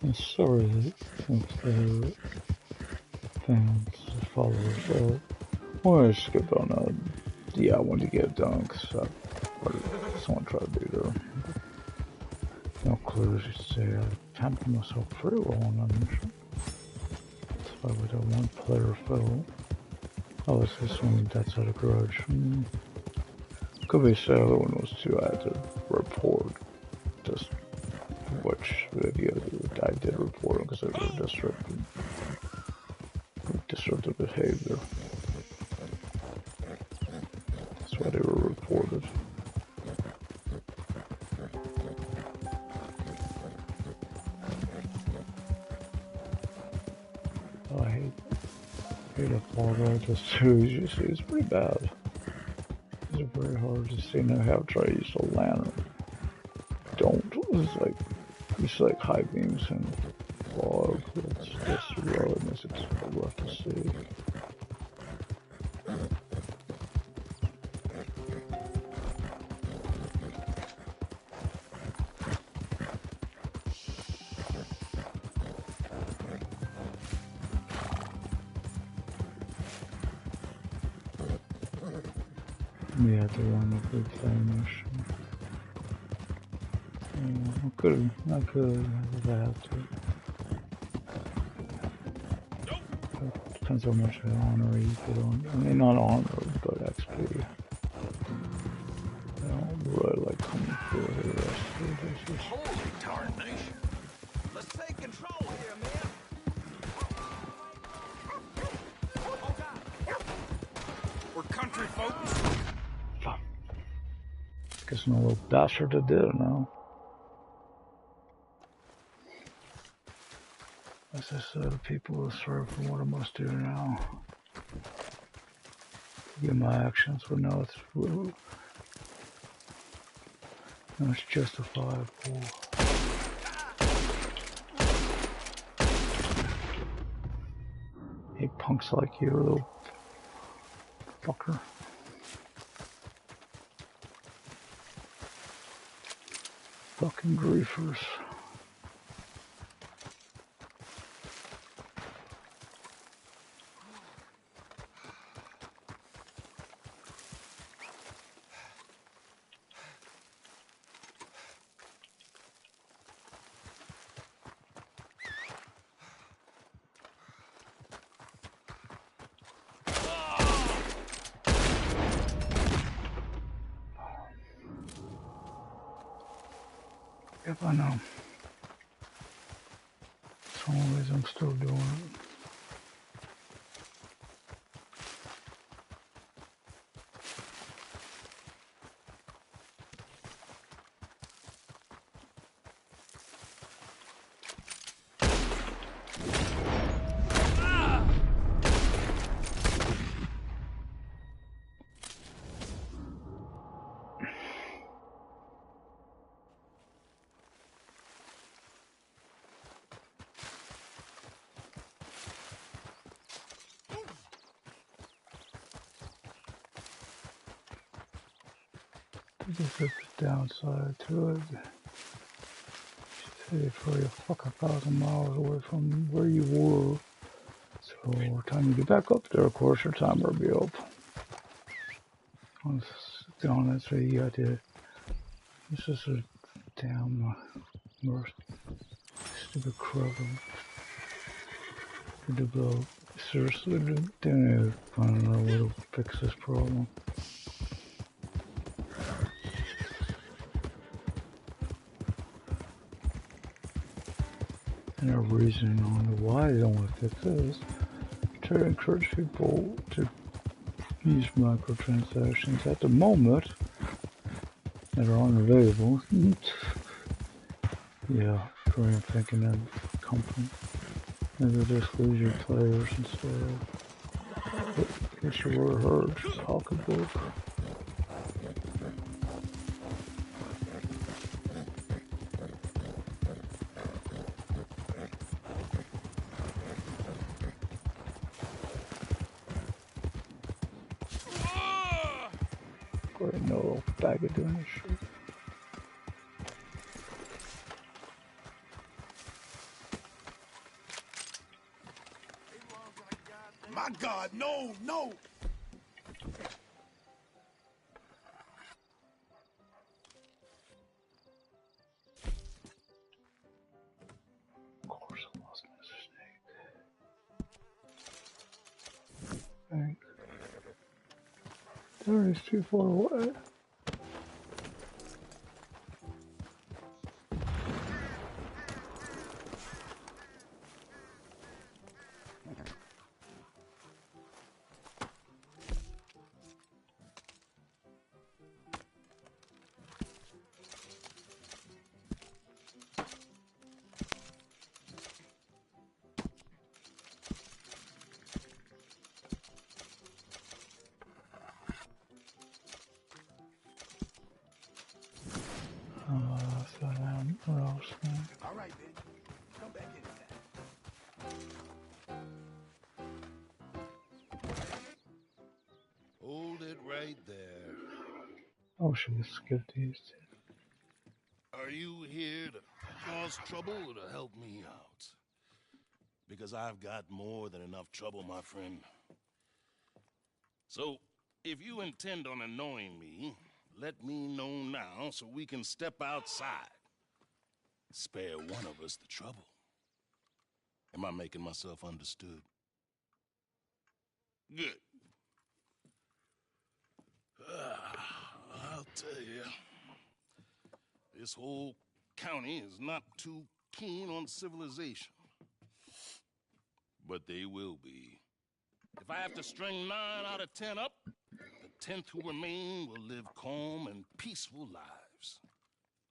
I'm sorry since the fans, followers, so I wanted to skip on yeah, I wanted to get it done because what did someone try to do there? No clues, you say I handled myself pretty well on that mission. That's why we got one player fill. Oh, it's this one that's at a garage. Could be the other one was too, I had to report just which video I did report because it was disruptive behavior. That's why they were reported. Oh, I hate apologize too. You see, it's pretty bad. It's very hard to see now how to try to use a lantern. It's like high beams and fog. It's just rough. It's rough to see. Yeah, the one of the famous. I could if I have to. But depends how much honor you put on. I mean, not honor, but XP. I don't really like coming through here the rest of the dishes. Holy tarnation! Let's take control here, man! We're country folks. Fuck. Guess no little bastard to do now. As I said, the people will serve for what I must do now. Forgive my actions, but now it's justifiable. Hey, punks like you, little fucker. Fucking griefers. Yep, I know. That's the only reason I'm still doing it. This is the downside to it. It's probably a fucking 1,000 miles away from where you were. So by the time you get back up there, of course, your timer will be up. Sit down and say, yeah, I did. This is a damn stupid crap. Seriously, they don't know where to fix this problem. And their reasoning on why they don't want to fix this. Try to encourage people to use microtransactions at the moment that are unavailable. Yeah, try and thinking of company. Maybe just lose your players instead. But guess you were heard. Pocketbook. Go ahead, no little faggot doing this shit. My God, no, no! Of course I lost Mr. Snake. Thank. There is too far away. All right, then. Come back anytime. Hold it right there. Oh, should we skip these? Are you here to cause trouble or to help me out? Because I've got more than enough trouble, my friend. So, If you intend on annoying me, let me know now so we can step outside. Spare one of us the trouble. Am I making myself understood? Good. I'll tell you, this whole county is not too keen on civilization. But they will be. If I have to string 9 out of 10 up, the 10th who remain will live calm and peaceful lives.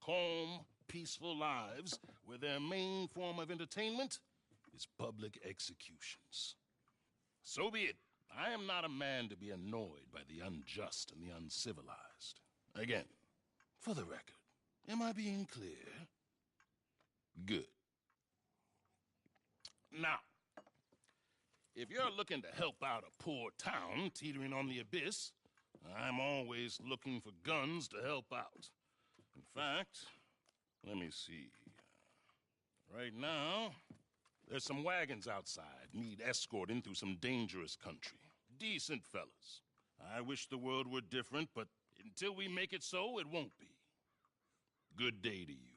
Calm, peaceful lives where their main form of entertainment is public executions. So be it. I am not a man to be annoyed by the unjust and the uncivilized. Again, for the record, am I being clear? Good. Now, if you're looking to help out a poor town teetering on the abyss, I'm always looking for guns to help out. In fact, let me see. Right now, there's some wagons outside need escorting through some dangerous country. Decent fellas. I wish the world were different, but until we make it so, it won't be. Good day to you.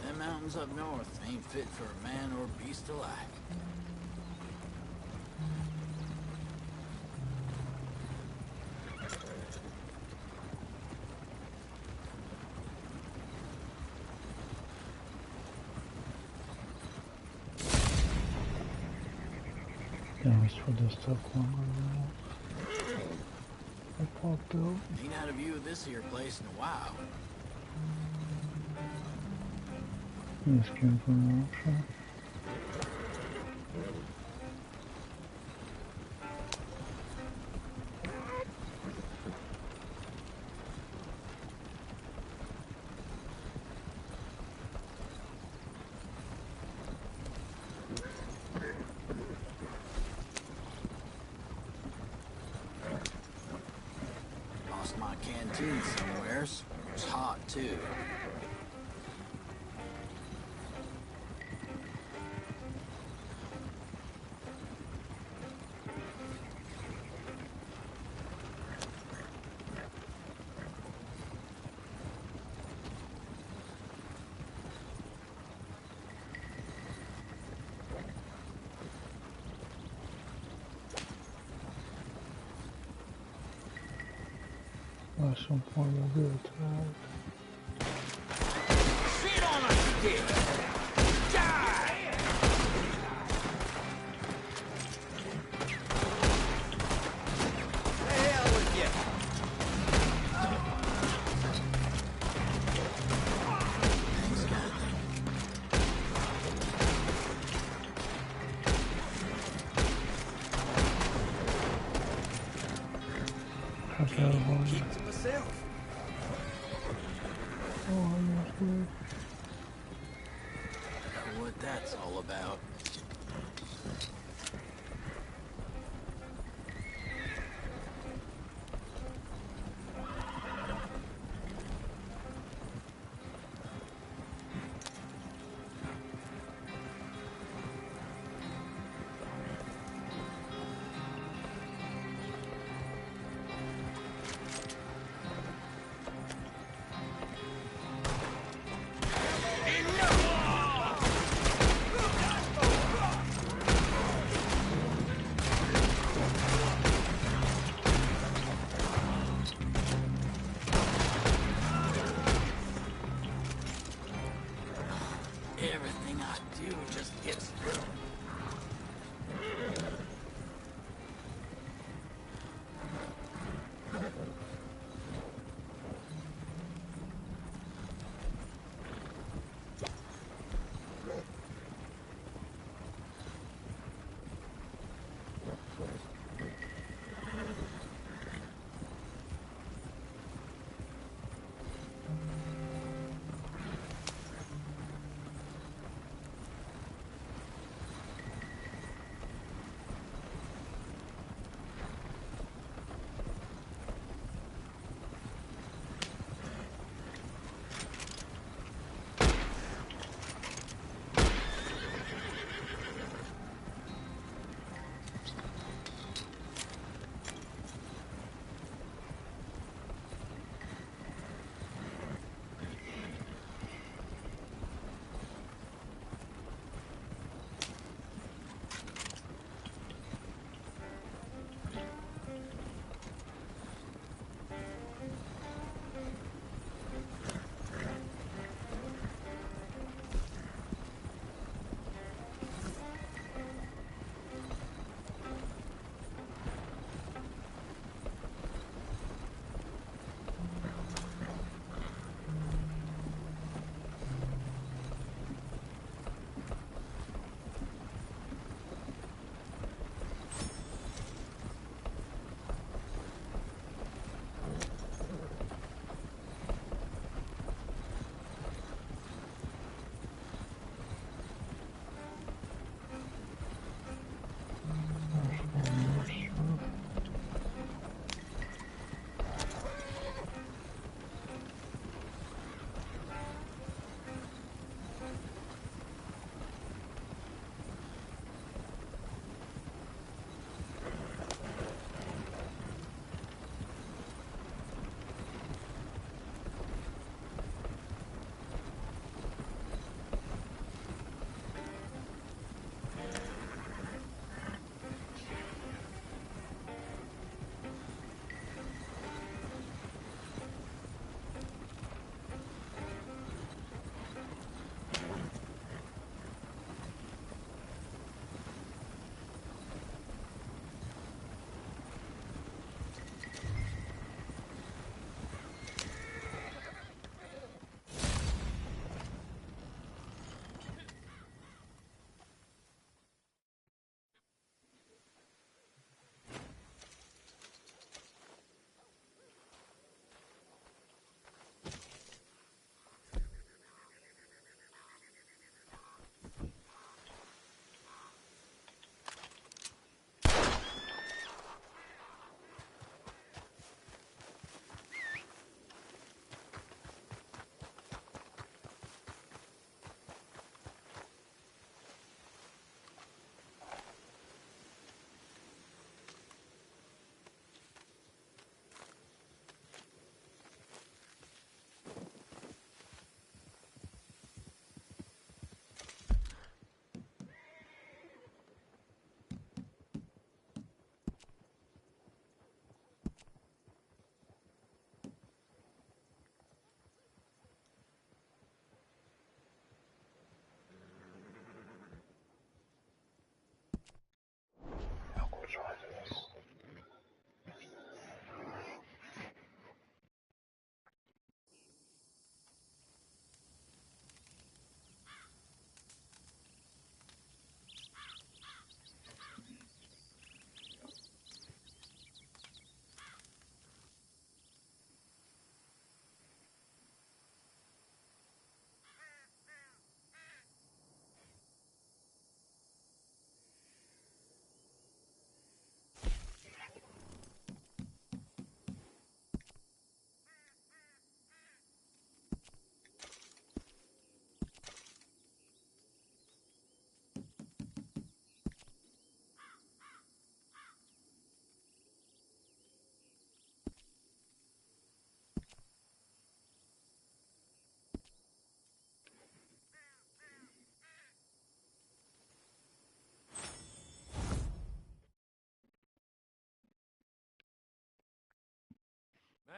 Them mountains up north ain't fit for a man or beast alike. Thanks for this stuff longer than I popped out. Ain't had a view of this here place in a while. This came from an option. Lost my canteen somewheres. It's hot too. At some point we'll get attacked. Shit on us, you did! Die! The hell with you! Thanks, God. Okay, well, Keep to myself. oh, almost there. Know what that's all about. Everything I do just gets through.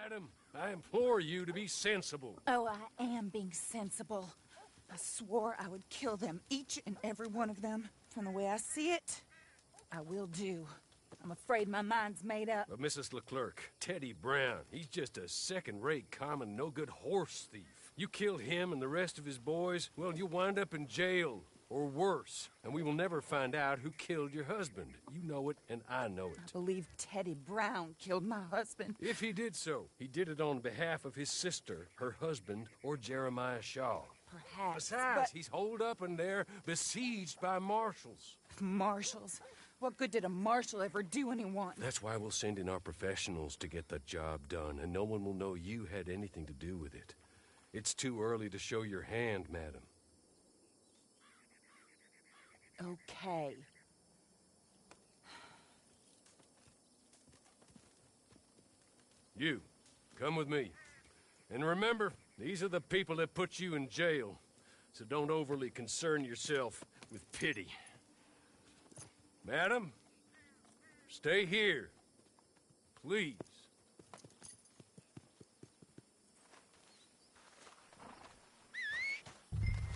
Madam, I implore you to be sensible. Oh, I am being sensible. I swore I would kill them, each and every one of them. From the way I see it, I will do. I'm afraid my mind's made up. But Mrs. Leclerc, Teddy Brown, he's just a second-rate, common, no-good horse thief. You kill him and the rest of his boys, well, you'll wind up in jail, or worse. And we will never find out who killed your husband. You know it, and I know it. I believe Teddy Brown killed my husband. If he did so, he did it on behalf of his sister, her husband, or Jeremiah Shaw. Perhaps, Besides, but... he's holed up in there, besieged by marshals. Marshals? What good did a marshal ever do anyone? That's why we'll send in our professionals to get the job done, and no one will know you had anything to do with it. It's too early to show your hand, madam. Okay. You, come with me. And remember, these are the people that put you in jail, so don't overly concern yourself with pity. Madam, stay here, please.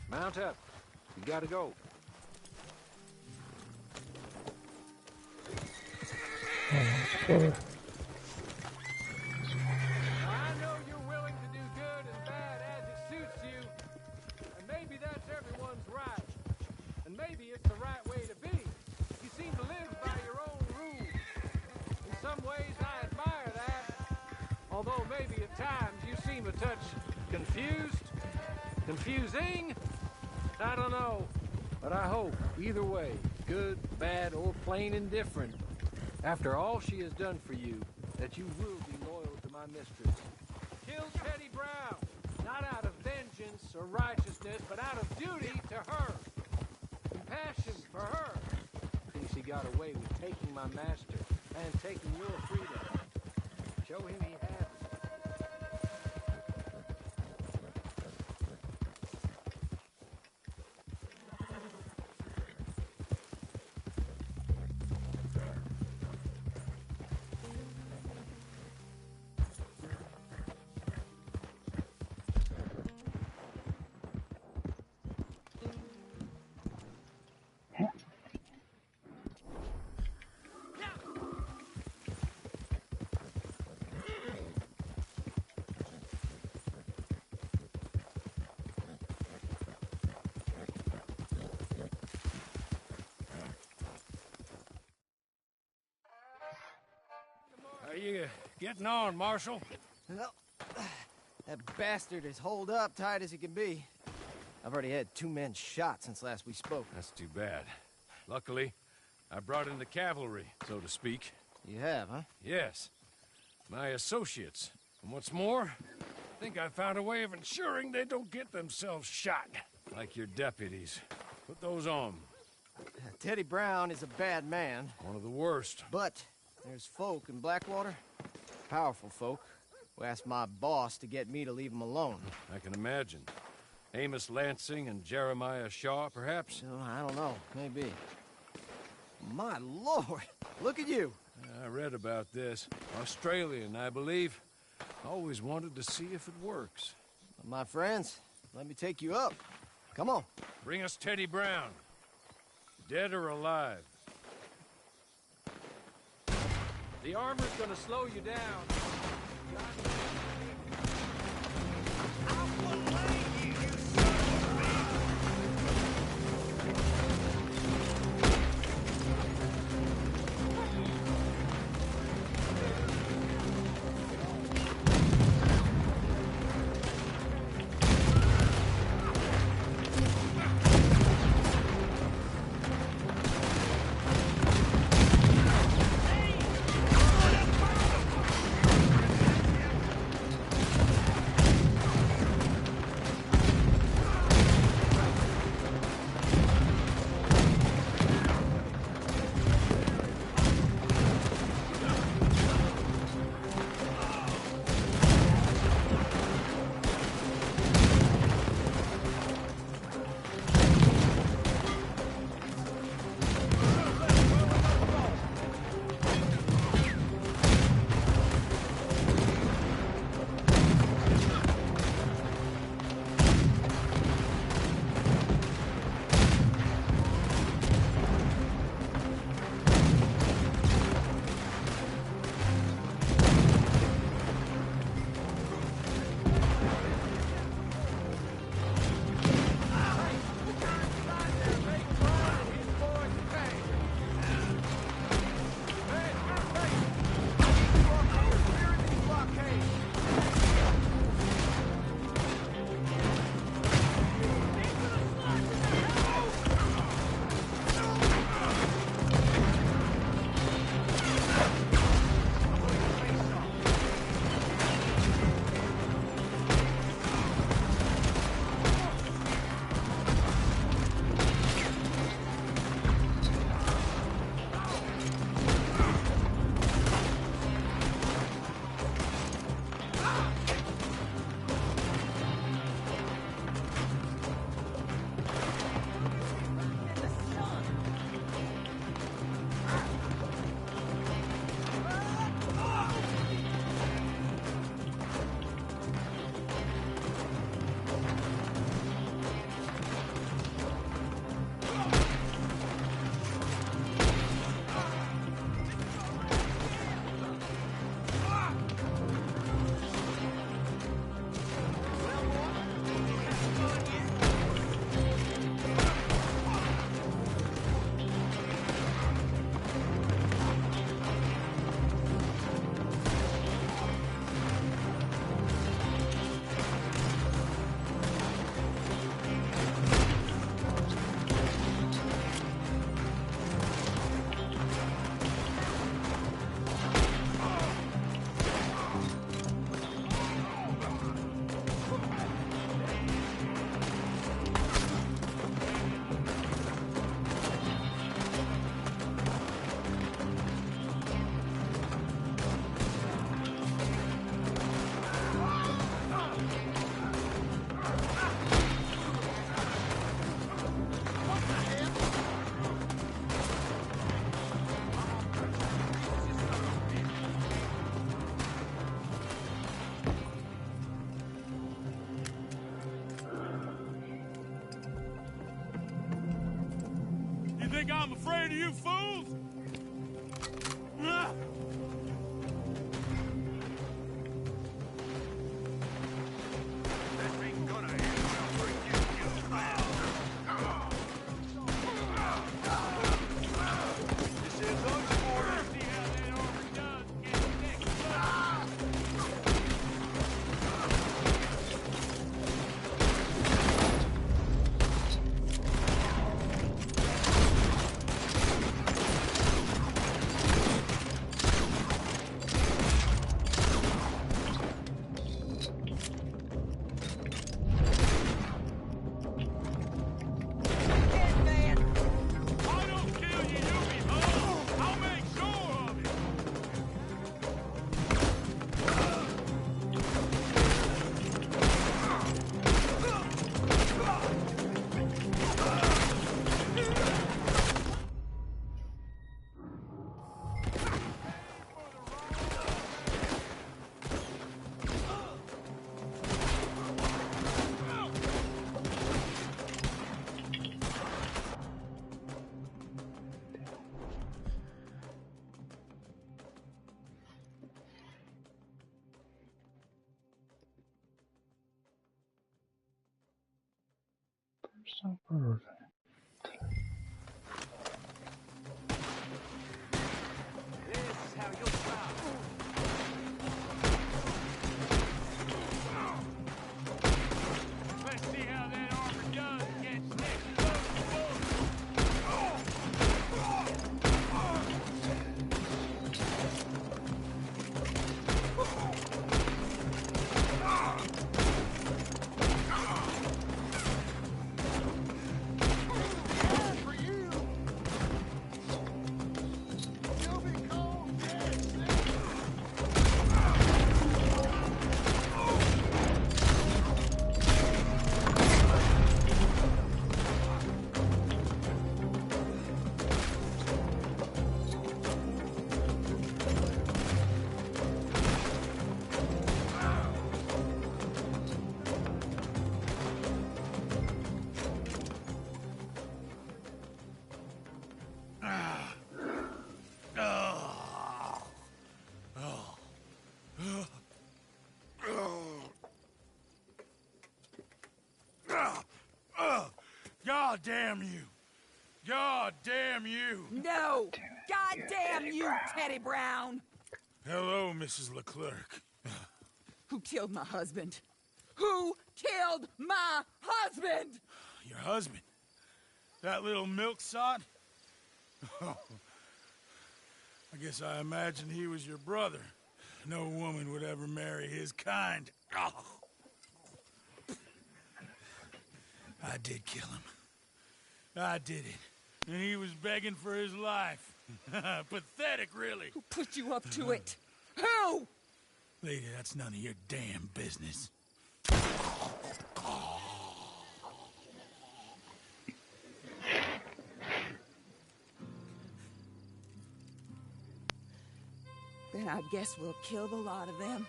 Mount up. You gotta go. Sorry. I know you're willing to do good and bad as it suits you, and maybe that's everyone's right. And maybe it's the right way to be. You seem to live by your own rules. In some ways, I admire that. Although maybe at times you seem a touch confused, confusing. I don't know. But I hope, either way, good, bad, or plain indifferent, after all she has done for you, that you will be loyal to my mistress. Kill Teddy Brown, not out of vengeance or righteousness, but out of duty to her. Compassion for her. Thinks he got away with taking my master and taking your freedom. Show him he has it. How you getting on, Marshal? Well, that bastard is holed up tight as he can be. I've already had 2 men shot since last we spoke. That's too bad. Luckily, I brought in the cavalry, so to speak. You have, huh? Yes. My associates. And what's more, I think I found a way of ensuring they don't get themselves shot. Like your deputies. Put those on. Teddy Brown is a bad man. One of the worst. But there's folk in Blackwater, powerful folk, who asked my boss to get me to leave him alone. I can imagine. Amos Lansing and Jeremiah Shaw, perhaps? So, I don't know, maybe. My lord, look at you. I read about this. Australian, I believe. Always wanted to see if it works. My friends, let me take you up. Come on. Bring us Teddy Brown. Dead or alive. The armor's gonna slow you down. think I'm afraid of you fools? This ain't gonna end well for you, man. This is unsupported. See how that armor does against next I don't kill you, you be hung. I'll make sure of it. Stop bird. This is how you'll stop. Let's see how that armor does against next God damn you. God damn you. No! God damn you, Teddy Brown! Hello, Mrs. Leclerc. Who killed my husband? Who killed my husband? Your husband? That little milksop? Oh, I guess I imagined he was your brother. No woman would ever marry his kind. Oh. I did kill him. I did it. And he was begging for his life. Pathetic, really. Who put you up to it? Who? Lady, that's none of your damn business. Then I guess we'll kill the lot of them.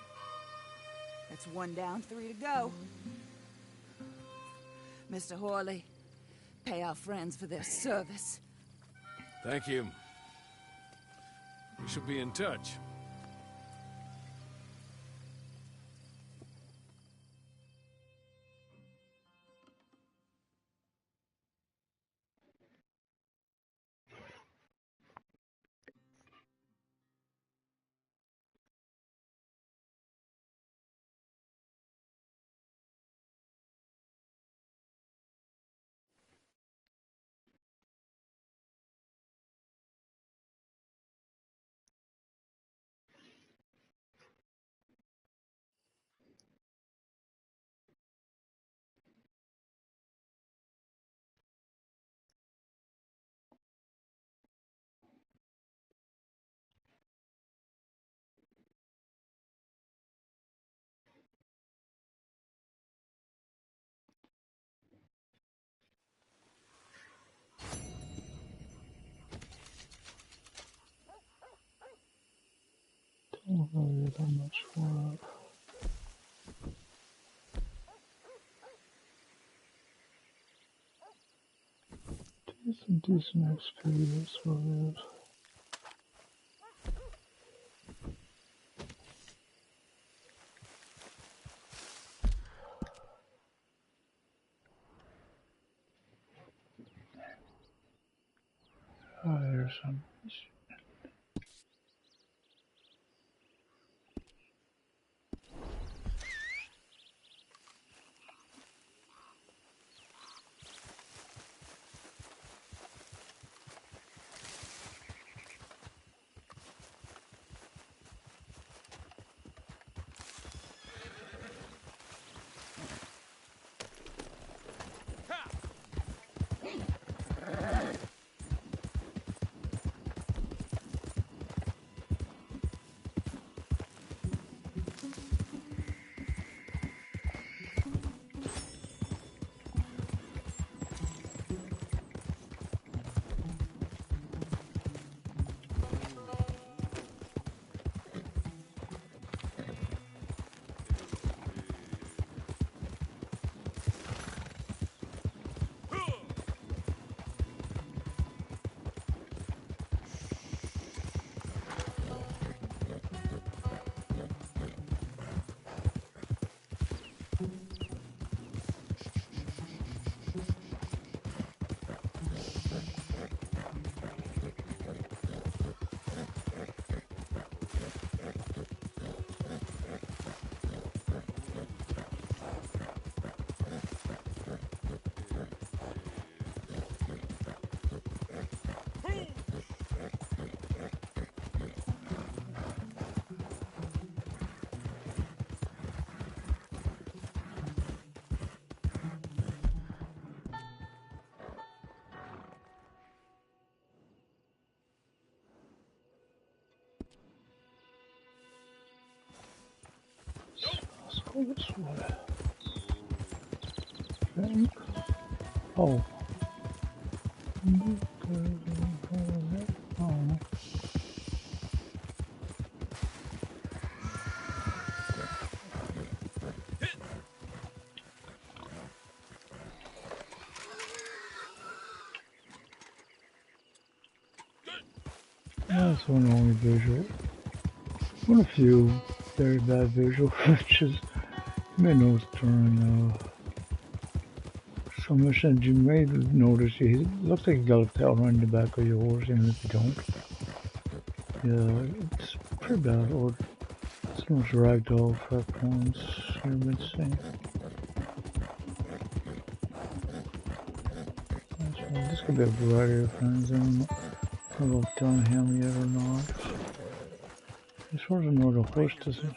That's 1 down, 3 to go. Mr. Horley, pay our friends for their service. Thank you. We shall be in touch. Don't really that much for it. Decent decent XP, that's what it is. Oh, there's some. Let's go this way. Think. Oh. Oh. That's one only visual. One of few very bad visual glitches. You may notice during some missions you may notice it looks like you got a tail around the back of your horse, even if you don't. Yeah, it's pretty bad, or it's the most ragdoll effect points you've been seeing. This could be a variety of things. I don't know if I've done him yet or not. As far as I know, the horse doesn't.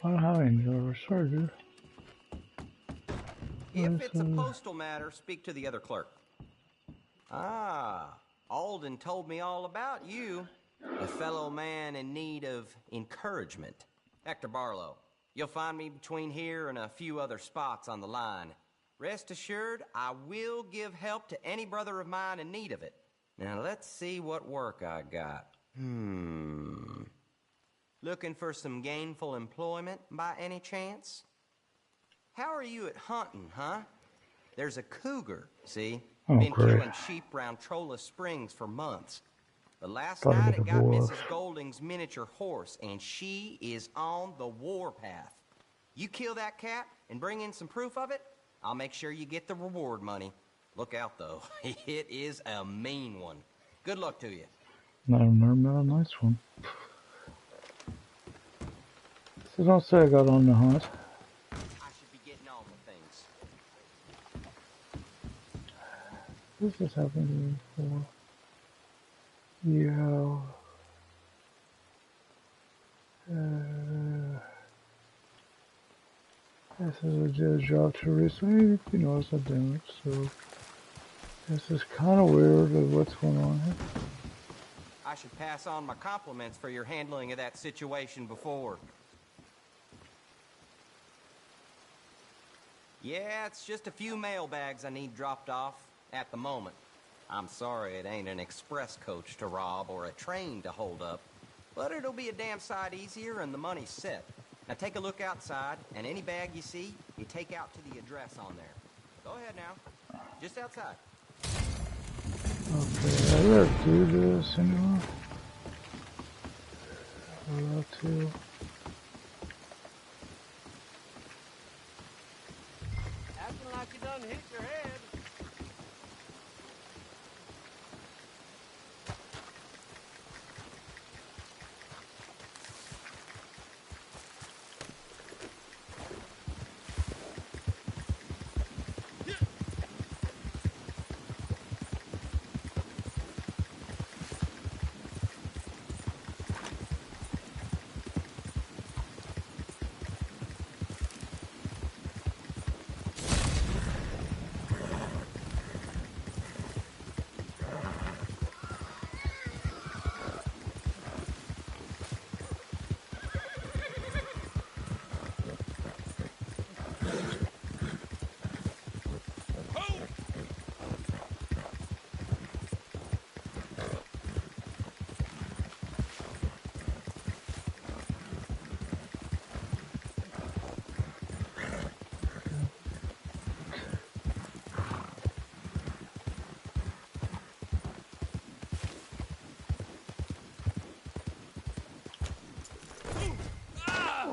I don't have any of sorry, dude. If it's a postal matter, speak to the other clerk. Ah, Alden told me all about you. A fellow man in need of encouragement. Hector Barlow. You'll find me between here and a few other spots on the line. Rest assured, I will give help to any brother of mine in need of it. Now, let's see what work I got. Looking for some gainful employment by any chance? How are you at hunting, huh? There's a cougar, see? Been killing sheep around Trolla Springs for months. But last night it got Mrs. Golding's miniature horse, and she is on the warpath. You kill that cat and bring in some proof of it, I'll make sure you get the reward money. Look out, though. It is a mean one. Good luck to you. Not a nice one. So don't say I got on the hunt. I should be getting on with things. This has happened to me before. Yeah. This is a job to recently, you know, it's a damage, so this is kind of weird of what's going on here. I should pass on my compliments for your handling of that situation before. Yeah, it's just a few mailbags I need dropped off at the moment. I'm sorry it ain't an express coach to rob or a train to hold up, but it'll be a damn sight easier and the money's set. Now take a look outside, and any bag you see, you take out to the address on there. Go ahead now. Just outside. Okay, I gotta do this anyway. I got to. Acting like you done hit your head.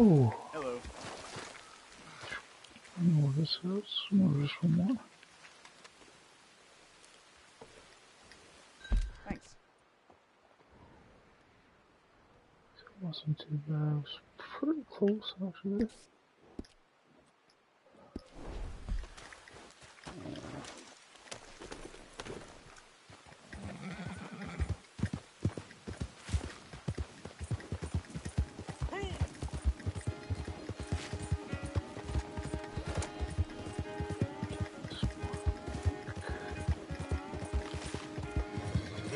Oh, Hello. I know where this is. I know this one more. Thanks. It wasn't too bad. It was pretty close, actually.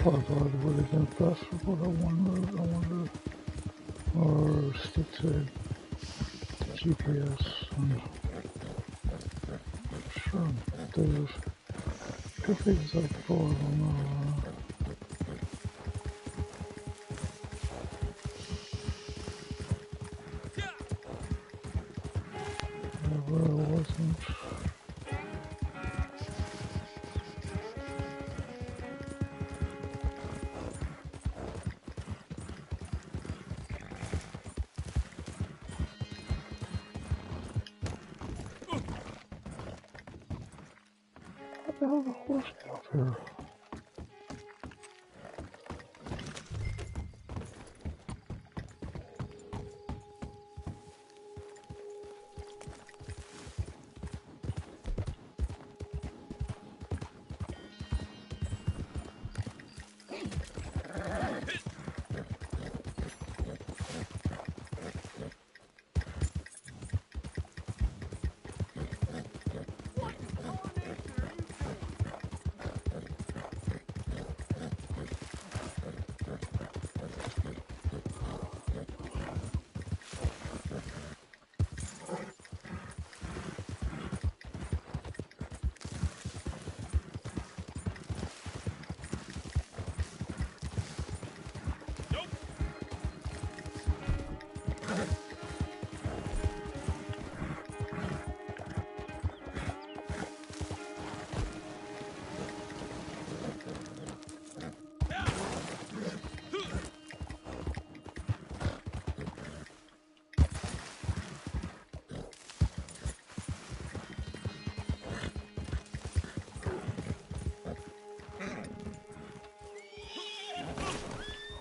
Probably would have been best for what I wanted or stick to the GPS and sure there's good things up for I don't know. It really wasn't. What the hell is the horse get up here?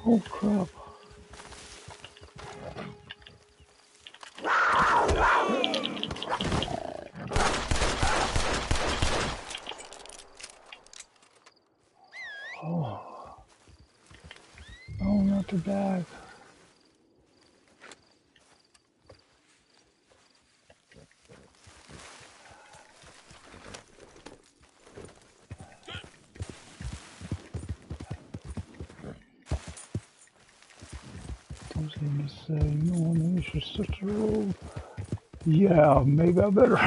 Oh crap. Oh. Oh, not too bad. I was going to say, no, maybe you should switch the road. Yeah, maybe I better.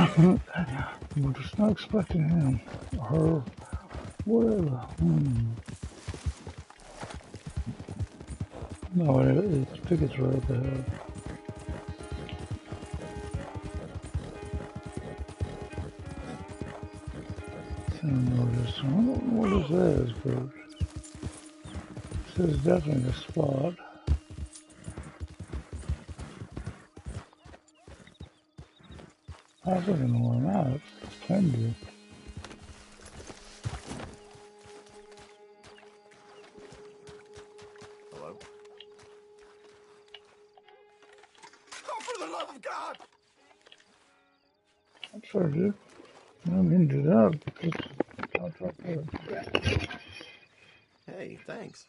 We're just not expecting him. Her. Whatever. No, I think it's right there. I don't know what this is, but this is definitely a spot. I don't know where I'm at. Can do. Hello? Oh, for the love of God! I'm sorry, dude. I didn't mean to do that because I'll drop it. Hey, thanks.